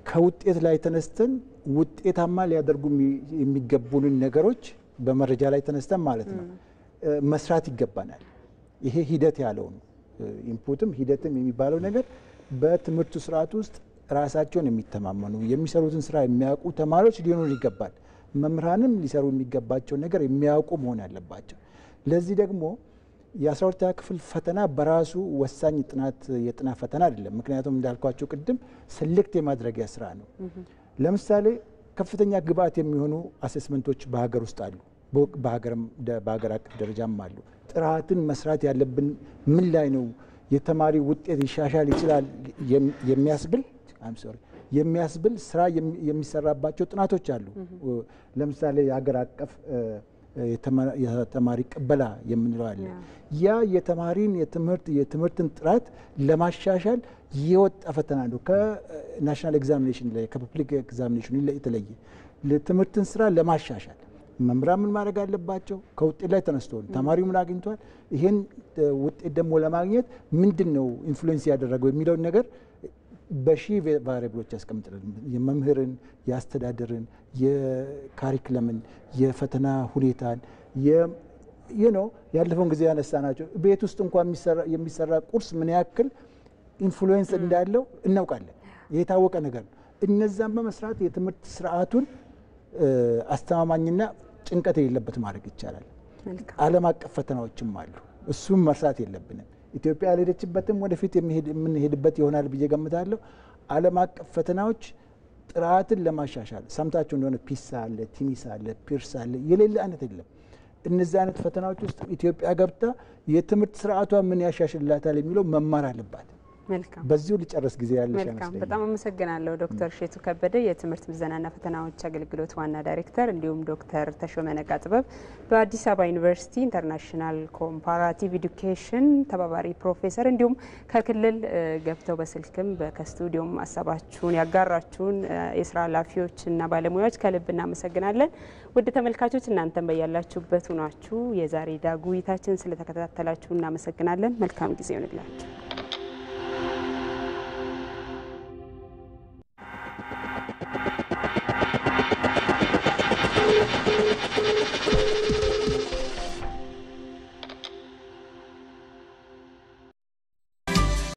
ከውጤት ላይ ተነስተን ውጤታማ ሊያደርጉ የሚገቡንን ነገሮች በመረጃ ላይ ተነስተን ማለት ነው መስራት ይገባናል ይሄ ሂደት ያለው ነው ኢንፑትም ሂደትም የሚባለው ነገር በትምህርቱ ስርዓት ውስጥ ራሳቸውን የሚተማመኑ የሚሰሩትን ስራ የሚያውቁ ተማሪዎች ሊሆኑ ይገባል መምህራንም ሊሰሩ የሚገባቸው ነገር የሚያውቁ መሆን አለባቸው ለዚህ ደግሞ የ12ኛ ክፍል ፈተና በራሱ ወሳኝ የጥናት ፈተና አይደለም ምክንያቱም እንዳልኳቸው ቅድም ሰሌክት የማድረጊያ ስራ ነው ለምሳሌ ከፍተኛ ግብአት የሚሆኑ አሴስመንቶች በሀገር ውስጥ አሉ በሀገር አቀፍ ደረጃም አሉ ጥራትን መስራት ያለብን ምን ላይ ነው የተማሪ ውጤት ይሻሻል ይችላል የሚያስብል ስራ የሚሰራባቸው ጥናቶች አሉ ለምሳሌ የሀገር አቀፍ የተማሪ ቅበላ የምንለው አለ ያ የተማሪን የትምህርትን ጥራት ለማሻሻል የወጣ ፈተና ነው ከናሽናል ኤግዛሚኔሽን ላይ ከፐብሊክ ኤግዛሚኔሽን የተለየ ለትምህርትን ስራ ለማሻሻል መምህራን ምን ማድረግ አለባቸው? ከውጤት ላይ ተነስቶ ተማሪው ምን አግኝቷል? ይሄን ውጤት ደግሞ ለማግኘት ምንድነው ኢንፍሉዌንስ ያደረገው የሚለውን ነገር በሺ ቫሪያብሎች ያስቀምጥልን። የመምህርን፣ የአስተዳደርን፣ የካሪክለምን፣ የፈተና ሁኔታን ያለፈውን ጊዜ ያነሳናቸው ቤት ውስጥ እንኳን የሚሰራ ቁርስ ምን ያክል ኢንፍሉዌንስ እንዳለው እናውቃለን። የታወቀ ነገር ነው። እነዛን በመስራት የትምህርት ስርዓቱን አስተማማኝና ጭንቀት የሌለበት ማድረግ ይቻላል። ዓለም አቀፍ ፈተናዎችም አሉ። እሱም መርሳት የለብንም። ኢትዮጵያ ያልሄደችበትም ወደፊት የምንሄድበት ይሆናል ብዬ ገምታለሁ። ዓለም አቀፍ ፈተናዎች ጥራትን ለማሻሻል ሰምታችሁ እንደሆነ ፒሳ አለ፣ ቲሚስ አለ፣ ፒርስ አለ፣ የሌለ አይነት የለም። እነዚህ አይነት ፈተናዎች ውስጥ ኢትዮጵያ ገብታ የትምህርት ስርዓቷ ምን ያሻሽላታል የሚለው መማር አለባት። መልካም በዚሁ ሊጨርስ ጊዜ ያለሽ መልካም በጣም አመሰግናለሁ ዶክተር እሸቱ ከበደ የትምህርት ምዘናና ፈተናዎች አገልግሎት ዋና ዳይሬክተር፣ እንዲሁም ዶክተር ተሾመ ነጋጥበብ በአዲስ አበባ ዩኒቨርሲቲ ኢንተርናሽናል ኮምፓራቲቭ ኤዱኬሽን ተባባሪ ፕሮፌሰር፣ እንዲሁም ከክልል ገብተው በስልክም ከስቱዲዮም ሀሳባችሁን ያጋራችሁን የስራ ኃላፊዎችና ባለሙያዎች ከልብ እናመሰግናለን። ውድ ተመልካቾች እናንተም በያላችሁበት ሆናችሁ የዛሬ ዳጉ ውይይታችን ስለተከታተላችሁ እናመሰግናለን። መልካም ጊዜ ይሁንላችሁ።